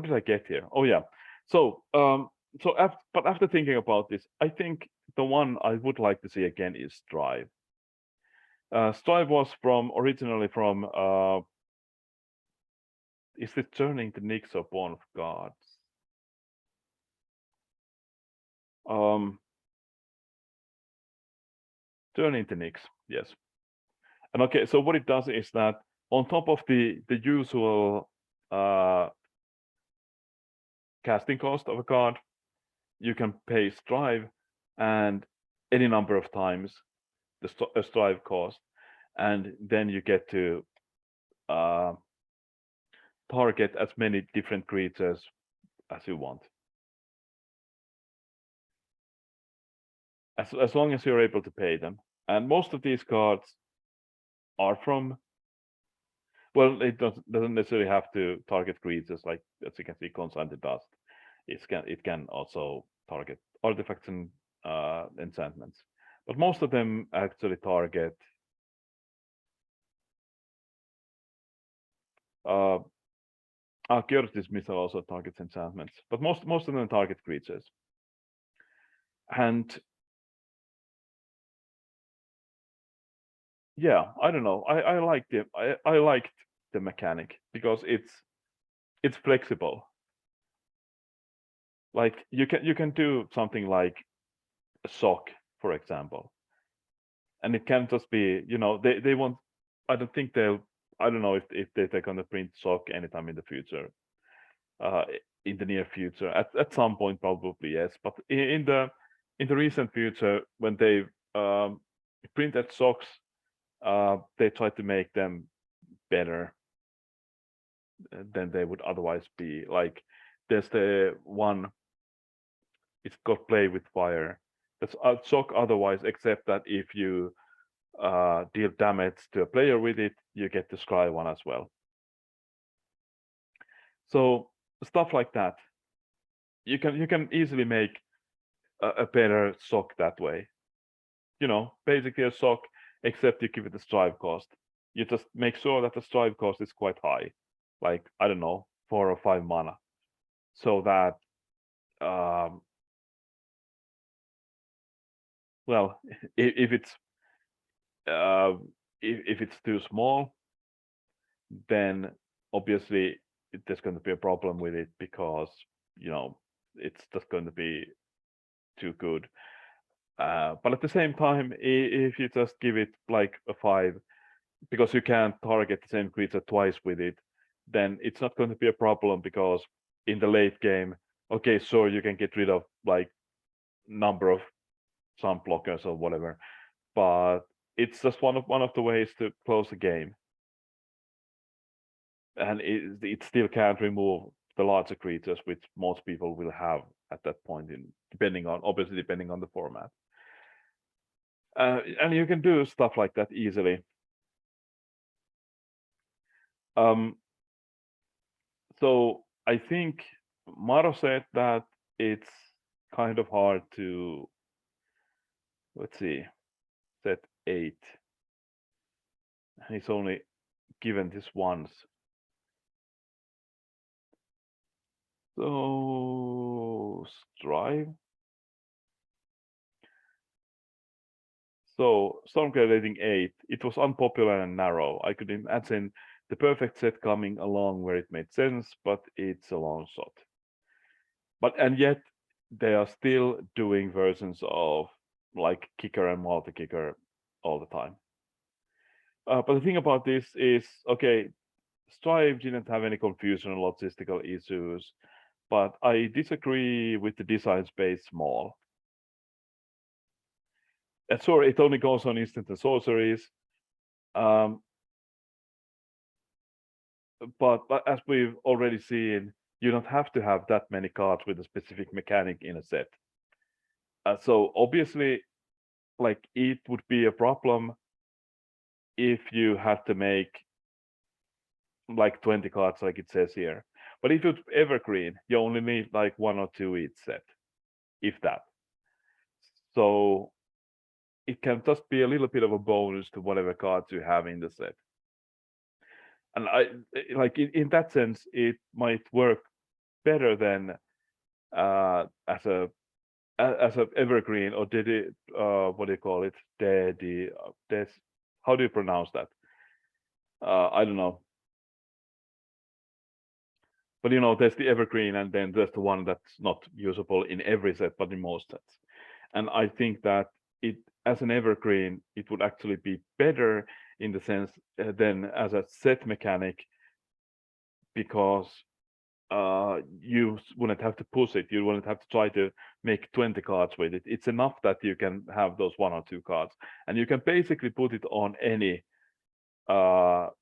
did I get here? Oh yeah. So but after thinking about this, I think the one I would like to see again is Strive. Strive was originally from is it Turning the Nyx or Born of Gods? Turning the Nyx, yes. And okay, so what it does is that on top of the usual casting cost of a card, you can pay Strive and any number of times the Strive cost, and then you get to target as many different creatures as you want, as long as you're able to pay them. And most of these cards are from, well, it doesn't necessarily have to target creatures, like as you can see, Consigned Dust. It can also target artifacts and enchantments, but most of them actually target Györt's Missile also targets enchantments, but most of them target creatures. And yeah, I don't know. I liked the mechanic because it's flexible. Like you can do something like a sock, for example, and it can just be, they want. I don't think I don't know if they're gonna print sock anytime in the future, in the near future. At some point, probably yes, but in the recent future, when they printed socks, they tried to make them better than they would otherwise be. Like there's the one, it's got Play with Fire. That's a sock otherwise, except that if you deal damage to a player with it, you get to scry one as well. So stuff like that, you can easily make a better sock that way. Basically a sock, except you give it a Strive cost. You just make sure that the Strive cost is quite high, like I don't know, 4 or 5 mana, so that well, if it's if it's too small, then obviously there's going to be a problem with it because it's just going to be too good. But at the same time, if you just give it like a 5, because you can't target the same creature twice with it, then it's not going to be a problem, because in the late game, okay, sure, you can get rid of like number of some blockers or whatever, but it's just one of the ways to close the game, and it still can't remove the larger creatures, which most people will have at that point, in depending on the format. And you can do stuff like that easily. So I think Maro said that it's kind of hard to, let's see, set 8. He's only given this once. So Strive. So Stormcloud rating 8. It was unpopular and narrow. I could imagine the perfect set coming along where it made sense, but it's a long shot. And yet they are still doing versions of like kicker and multi-kicker all the time. But the thing about this is, okay, Strive didn't have any confusion or logistical issues, but I disagree with the design space small. And sure, it only goes on instant and sorceries. But as we've already seen, you don't have to have that many cards with a specific mechanic in a set. So obviously, like, it would be a problem if you had to make like 20 cards, like it says here. But if it's evergreen, you only need like 1 or 2 each set, if that. So it can just be a little bit of a bonus to whatever cards you have in the set. And I like in that sense, it might work better than as a evergreen, or did it what do you call it, how do you pronounce that? I don't know, but you know, there's the evergreen, and then there's the one that's not usable in every set but in most sets. And I think that it, as an evergreen, it would actually be better in the sense than as a set mechanic, because you wouldn't have to push it. You wouldn't have to try to make 20 cards with it. It's enough that you can have those 1 or 2 cards, and you can basically put it on any. You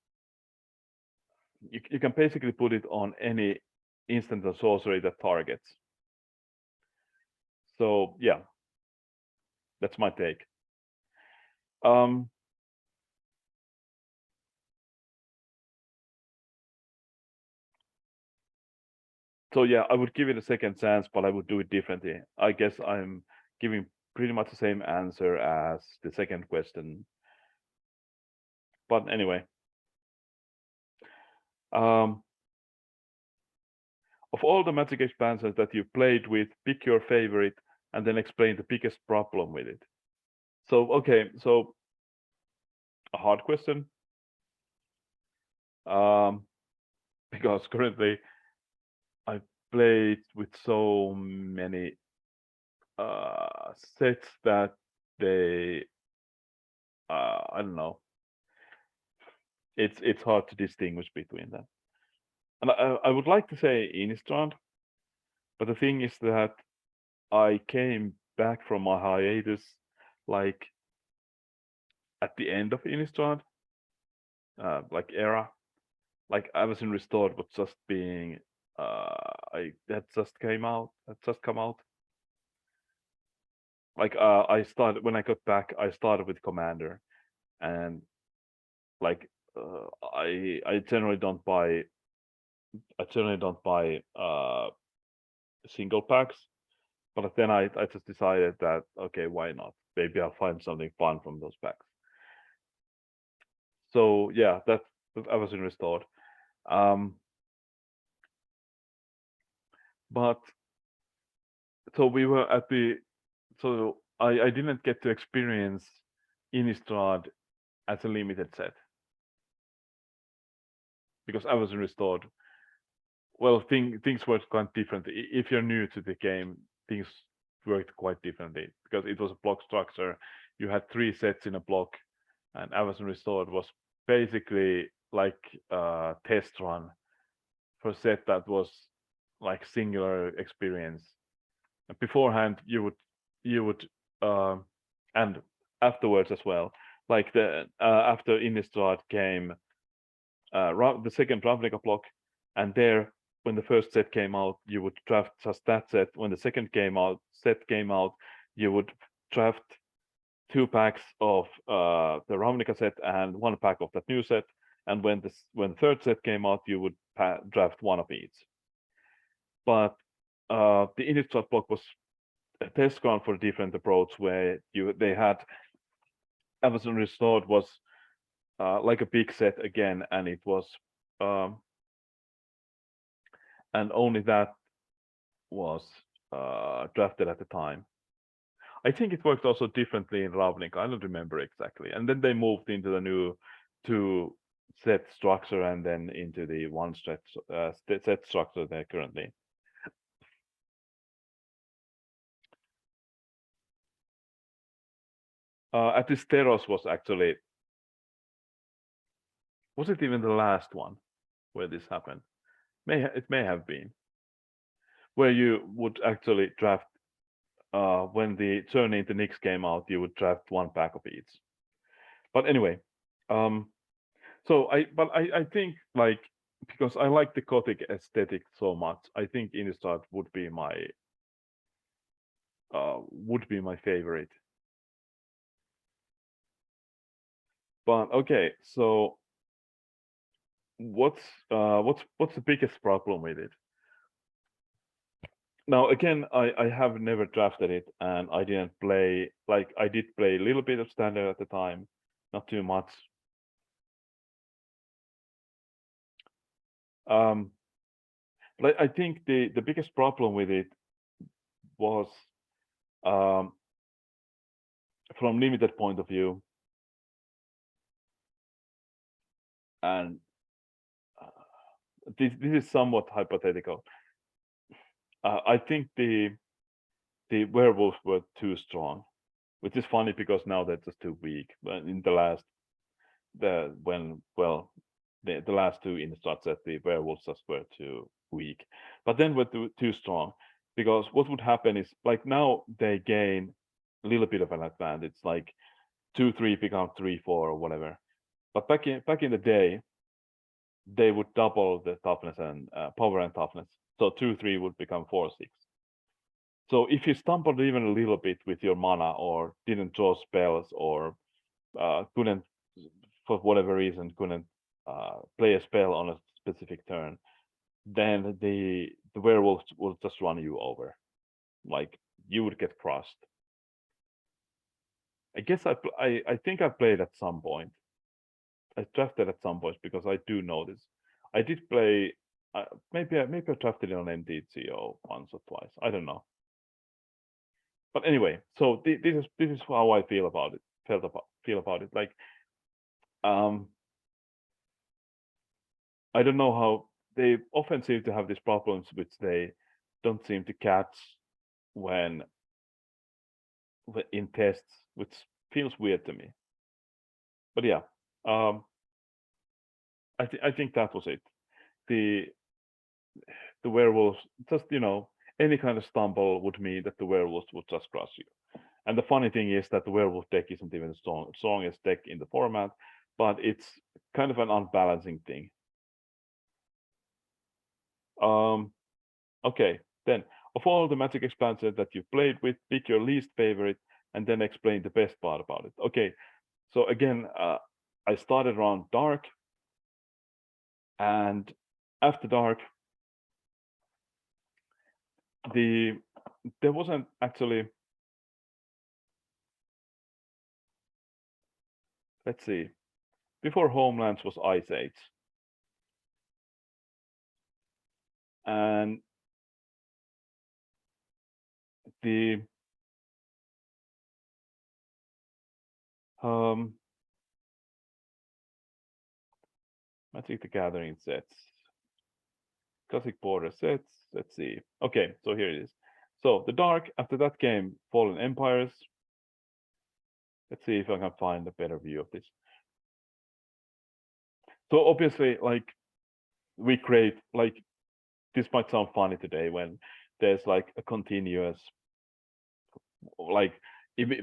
can basically put it on any instant or sorcery that targets. So yeah, that's my take. So yeah, I would give it a second chance, but I would do it differently. I guess I'm giving pretty much the same answer as the second question. But anyway, of all the Magic expansions that you've played with, pick your favorite and then explain the biggest problem with it. So okay, so a hard question, because currently I played with so many sets that they I don't know, it's hard to distinguish between them. And I would like to say Innistrad, but the thing is that I came back from my hiatus like at the end of Innistrad, like era. Like Avacyn Restored was just being that just come out. Like I started when I got back, I started with Commander, and like I generally don't buy single packs, but then I just decided that, okay, why not? Maybe I'll find something fun from those packs. So yeah, that Avacyn Restored. But so we were at the, so I didn't get to experience Innistrad as a limited set, because Avacyn Restored, well, things work quite different. If you're new to the game, things worked quite differently because it was a block structure. You had 3 sets in a block, and Amazon Restored was basically like a test run for a set that was like singular experience. And beforehand, you would and afterwards as well, like the after Innistrad came the second Ravnica block, and there when the first set came out, you would draft just that set. When the second set came out, you would draft 2 packs of the Ravnica set and 1 pack of that new set. And when the third set came out, you would draft 1 of each. But the Innistrad block was a test ground for a different approach, where they had Amazon Restored was like a big set again, and it was and only that was drafted at the time. I think it worked also differently in Ravnica. I don't remember exactly. And then they moved into the new 2 set structure, and then into the 1 set structure there currently. Atysteros was actually, was it even the last one where this happened? It may have been, where you would actually draft when the Journey into Nyx came out, you would draft 1 pack of each. But anyway, so I think, like, because I like the Gothic aesthetic so much, I think Innistrad would be my favorite. But okay, so what's the biggest problem with it? Now again, I have never drafted it, and I didn't play, like, I did play a little bit of standard at the time, not too much. But I think the biggest problem with it was, from limited point of view, and this is somewhat hypothetical. I think the werewolves were too strong, which is funny because now they're just too weak. But in the last, the last 2 Innistrad sets, the werewolves just were too weak. But then were too strong, because what would happen is, like, now they gain a little bit of an advantage, like 2/3 become 3/4 or whatever. But back in the day, they would double the toughness and power and toughness. So 2/3 would become 4/6. So if you stumbled even a little bit with your mana, or didn't draw spells, or couldn't, for whatever reason, couldn't play a spell on a specific turn, then the werewolves will just run you over. Like, you would get crushed. I guess I think I played at some point. I drafted at some point, because I do know this. I did play. Maybe I drafted it on MTGO once or twice. I don't know. But anyway, so this is how I feel about it. Feel about it. Like, I don't know how they often seem to have these problems, which they don't seem to catch when in tests, which feels weird to me. But yeah, I think that was it. The werewolves, just, any kind of stumble would mean that the werewolves would just crush you. And the funny thing is that the werewolf deck isn't even the strongest deck in the format, but it's kind of an unbalancing thing. Okay, then, of all the Magic expansions that you've played with, pick your least favorite and then explain the best part about it. Okay, so again, I started around Dark, and after Dark, there wasn't actually, let's see, before Homelands was Ice Age, and the Magic the Gathering sets, Classic Border sets. Let's see. Okay, so here it is. So the Dark, after that came Fallen Empires. Let's see if I can find a better view of this. So obviously, like we create like this might sound funny today when there's like a continuous like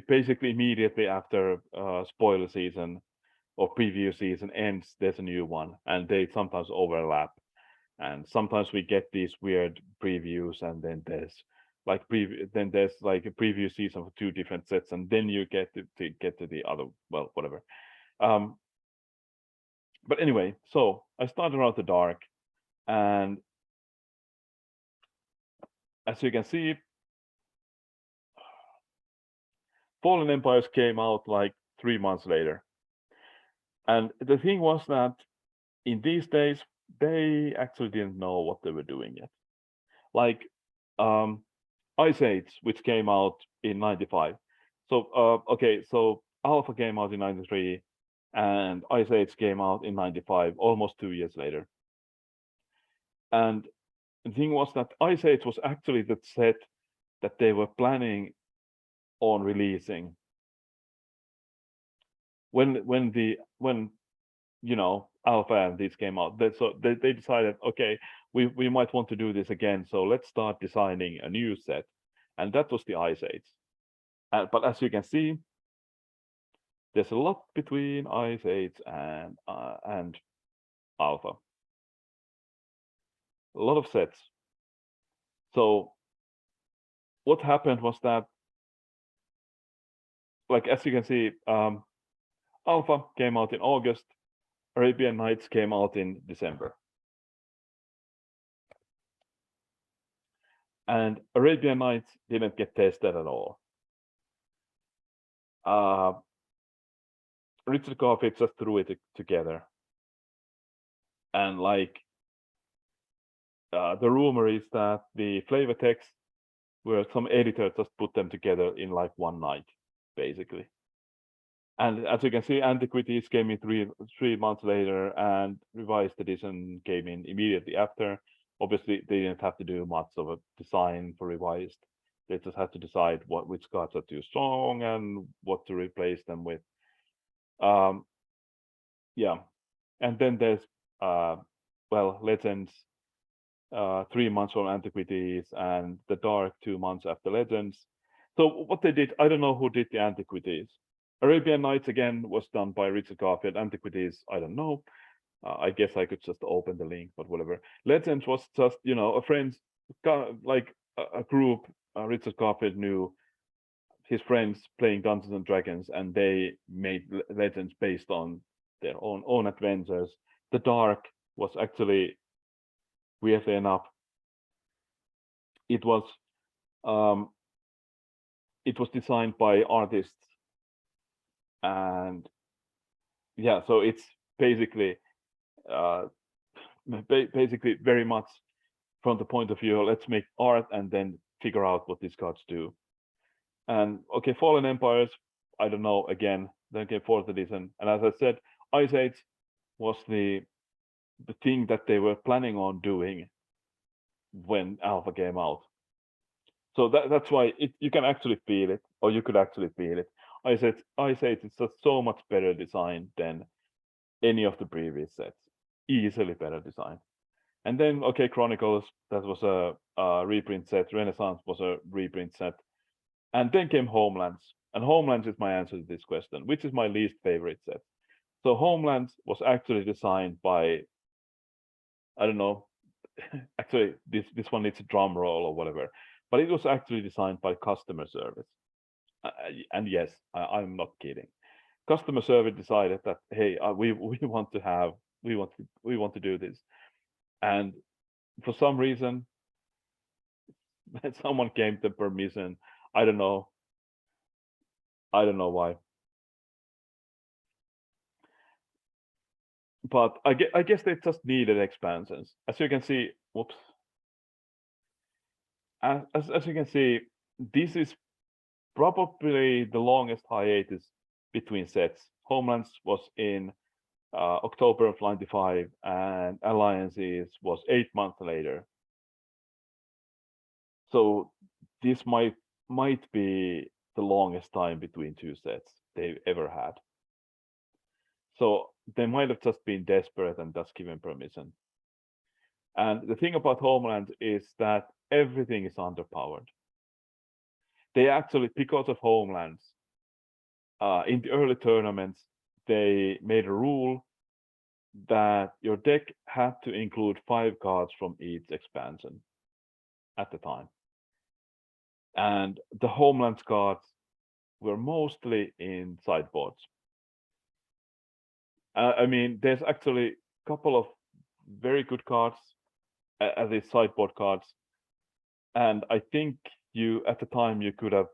basically immediately after spoiler season or preview season ends, there's a new one, and they sometimes overlap. And sometimes we get these weird previews, and then there's like a preview season for two different sets, and then you get to get to the other, well, whatever. Um, but anyway, so I started out the Dark, and as you can see, Fallen Empires came out like 3 months later. And the thing was that in these days, they actually didn't know what they were doing yet. Like Ice Age, which came out in 95. So okay, so Alpha came out in 93 and Ice Age came out in 95, almost 2 years later. And the thing was that Ice Age was actually the set that they were planning on releasing when you know Alpha and these came out. They decided, okay, we might want to do this again, so let's start designing a new set, and that was the Ice Age. But as you can see, there's a lot between Ice Age and Alpha. A lot of sets. So what happened was that, like as you can see, Alpha came out in August, Arabian Nights came out in December. And Arabian Nights didn't get tested at all. Richard Garfield just threw it together. And like the rumor is that the flavor text where some editor just put them together in like one night, basically. And as you can see, Antiquities came in 3 months later, and Revised Edition came in immediately after. Obviously, they didn't have to do much of a design for Revised. They just had to decide which cards are too strong and what to replace them with. Yeah, and then there's Legends, 3 months from Antiquities, and the Dark 2 months after Legends. So what they did, I don't know who did the Antiquities. Arabian Nights again was done by Richard Garfield. Antiquities, I don't know. I guess I could just open the link, but whatever. Legends was just a friends, like a group. Richard Garfield knew his friends playing Dungeons and Dragons, and they made Legends based on their own adventures. The Dark was actually, weirdly enough, it was designed by artists, and yeah, so it's basically basically very much from the point of view, let's make art and then figure out what these cards do. And okay, Fallen Empires, I don't know, again, then came fourth edition, and as I said, Ice Age was the thing that they were planning on doing when Alpha came out. So that's why you can actually feel it, or you could actually feel it. Ice Age is just so much better designed than any of the previous sets. Easily better design. And then, okay, Chronicles, that was a reprint set. Renaissance was a reprint set. And then came Homelands. And Homelands is my answer to this question, which is my least favorite set. So Homelands was actually designed by, I don't know, actually, this one needs a drum roll or whatever. But it was actually designed by customer service. And yes, I'm not kidding. Customer service decided that, hey, we want to do this. And for some reason, someone gave them permission. I don't know why. But I guess they just needed expansions. As you can see, whoops. As you can see, this is probably the longest hiatus between sets. Homelands was in October of 95, and Alliances was 8 months later. So this might be the longest time between two sets they've ever had. So they might have just been desperate and just given permission. And the thing about Homeland is that everything is underpowered. They actually, because of Homelands, in the early tournaments, they made a rule that your deck had to include 5 cards from each expansion at the time. And the Homelands cards were mostly in sideboards. I mean, there's actually a couple of very good cards as these sideboard cards. And I think you, at the time, you could have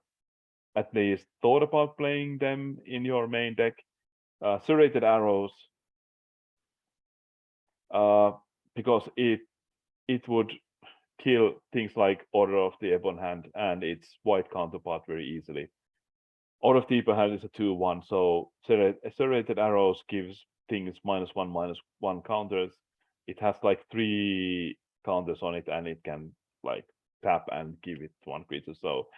at least thought about playing them in your main deck. Serrated Arrows, because it would kill things like Order of the Ebon Hand and its white counterpart very easily. Order of the Ebon Hand is a 2/1, so Serrated Arrows gives things -1/-1 counters. It has like 3 counters on it, and it can like tap and give it 1 creature. So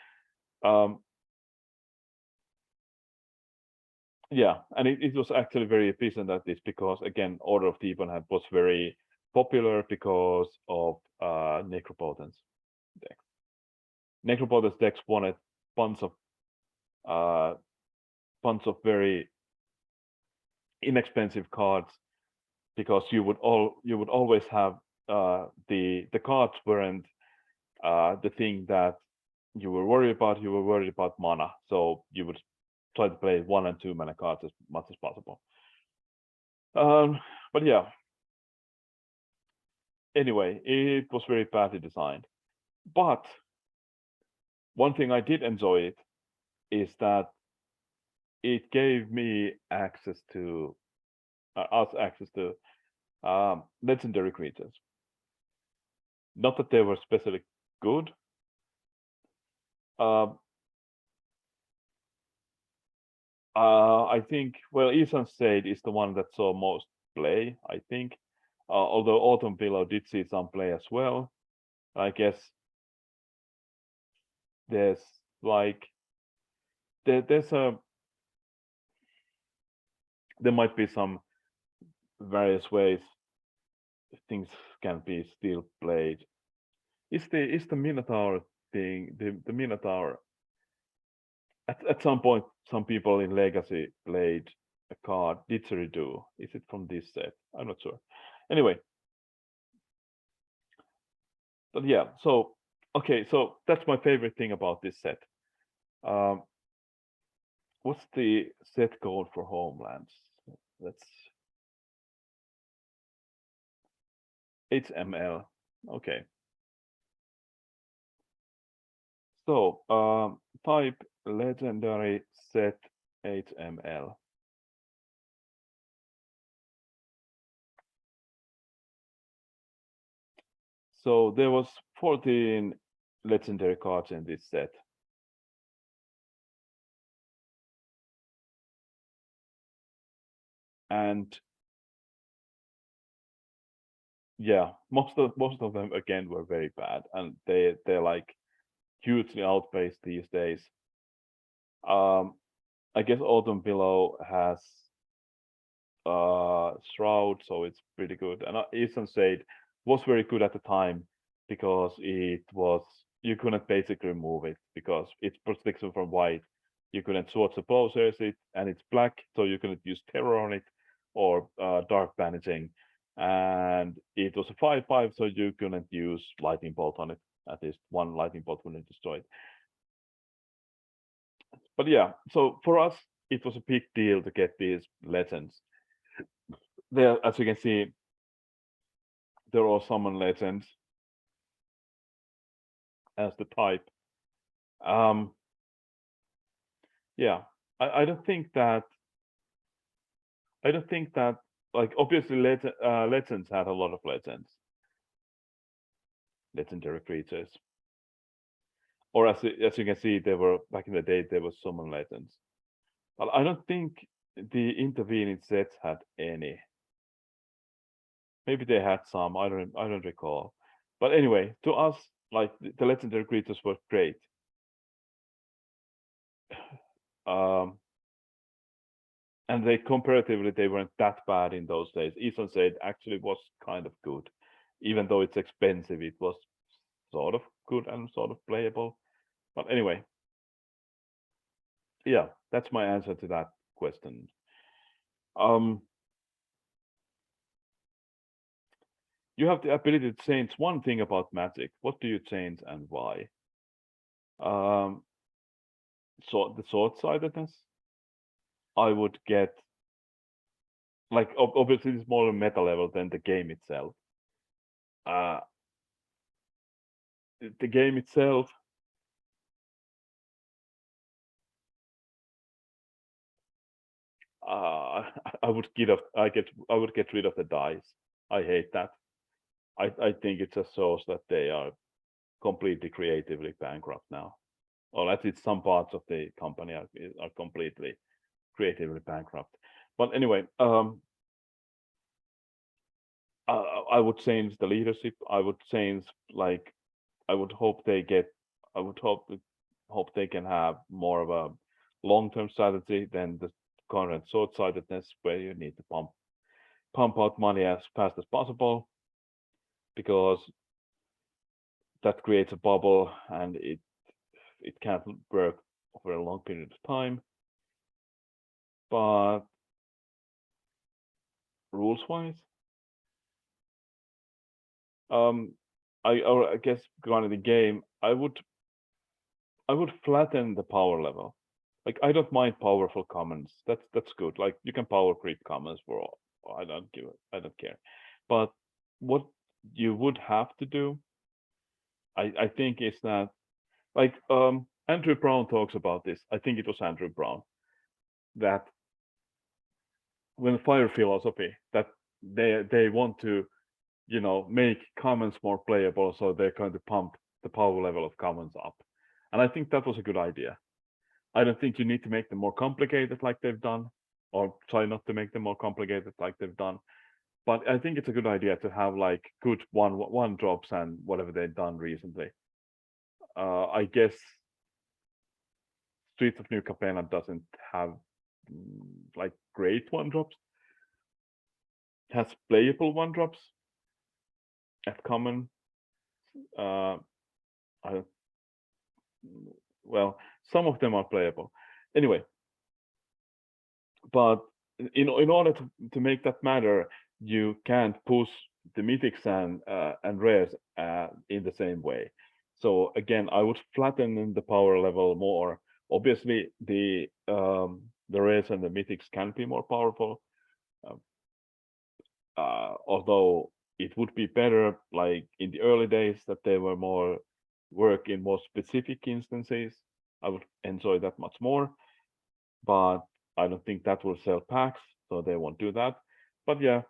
yeah, and it was actually very efficient at this because, again, Order of the Ebon Hand was very popular because of Necropotence decks. Necropotence decks wanted bunch of very inexpensive cards because you would always have the cards weren't the thing that you were worried about. You were worried about mana, so you would try to play 1 and 2 mana cards as much as possible. But yeah. Anyway, it was very badly designed. But one thing I did enjoy it is that it gave me access to legendary creatures. Not that they were especially good. I think, well, Ethan Shade is the one that saw most play, I think. Although Autumn Pillow did see some play as well. I guess there's like there might be some various ways things can be still played. Is the Minotaur thing, the Minotaur, at some point some people in Legacy played a card, Didgeridoo. Is it from this set? I'm not sure. Anyway, but yeah, so okay, so that's my favorite thing about this set. What's the set code for Homelands? Let's HML. Okay. So type legendary set HML. So there was 14 legendary cards in this set. And yeah, most of them again were very bad, and they're like hugely outpaced these days. I guess Autumn Pillow has Shroud, so it's pretty good. And Ethan Shade was very good at the time because you couldn't basically remove it because it's protection from white. You couldn't Swords of Plowshares it, and it's black, so you couldn't use Terror on it or Dark Banishing. And it was a 5/5, so you couldn't use Lightning Bolt on it. At least one Lightning Bolt wouldn't destroy it. But yeah, so for us, it was a big deal to get these legends. There, as you can see, there are summon legends as the type. Yeah, I don't think that like obviously legends had a lot of legends, legendary creatures. Or as you can see, there were back in the day there was summon legends. But I don't think the intervening sets had any. Maybe they had some. I don't recall. But anyway, to us, like the legendary creatures were great And they comparatively they weren't that bad in those days. Ethan said actually was kind of good, even though it's expensive. It was sort of good and sort of playable. But anyway, yeah, that's my answer to that question. You have the ability to change one thing about magic. What do you change and why? So the short-sightedness, I would get, like obviously it's more a meta level than the game itself. The game itself, I would get rid of the dice. I hate that. I think it just shows that they are completely creatively bankrupt now, or at least some parts of the company are completely creatively bankrupt. But anyway, I would change the leadership. I would change, like, I would hope they get. I would hope they can have more of a long-term strategy than the current short-sightedness, where you need to pump out money as fast as possible, because that creates a bubble and it can't work over a long period of time. But rules-wise, I guess regarding the game, I would flatten the power level. Like, I don't mind powerful commons. That's good. Like, you can power creep commons for all. I don't care. But what you would have to do, I think, is that, like, Andrew Brown talks about this. I think it was Andrew Brown, that when fire philosophy, that they want to, make commons more playable, so they're going to pump the power level of commons up. And I think that was a good idea. I don't think you need to make them more complicated like they've done, or try not to make them more complicated like they've done. But I think it's a good idea to have, like, good one drops and whatever they've done recently. I guess Streets of New Capenna doesn't have like great one drops. It has playable one drops at common. Well, some of them are playable. Anyway, but in order to make that matter, you can't push the mythics and rares in the same way. So again, I would flatten the power level more. Obviously, the rares and the mythics can be more powerful, although it would be better, like in the early days, that they were more work in more specific instances. I would enjoy that much more, but I don't think that will sell packs, so they won't do that. But yeah,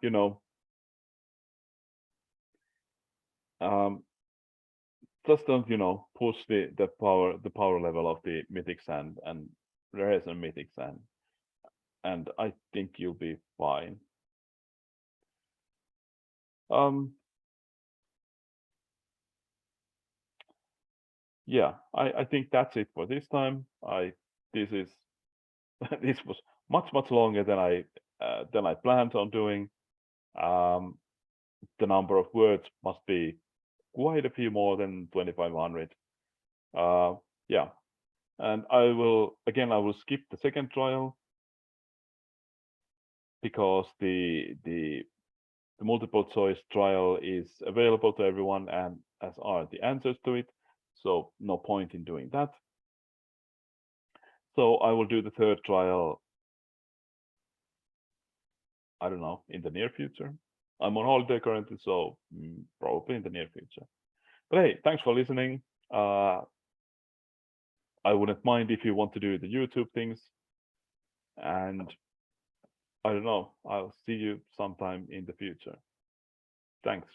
just don't, push the power level of the mythics and rares and mythics, and I think you'll be fine. Yeah, I think that's it for this time. This was much longer than I planned on doing. The number of words must be quite a few more than 2,500. Yeah, and I will skip the second trial, because the multiple choice trial is available to everyone, and as are the answers to it. So no point in doing that. So I will do the third trial, I don't know, in the near future. I'm on holiday currently, so probably in the near future. But hey, thanks for listening. I wouldn't mind if you want to do the YouTube things. And I don't know, I'll see you sometime in the future. Thanks.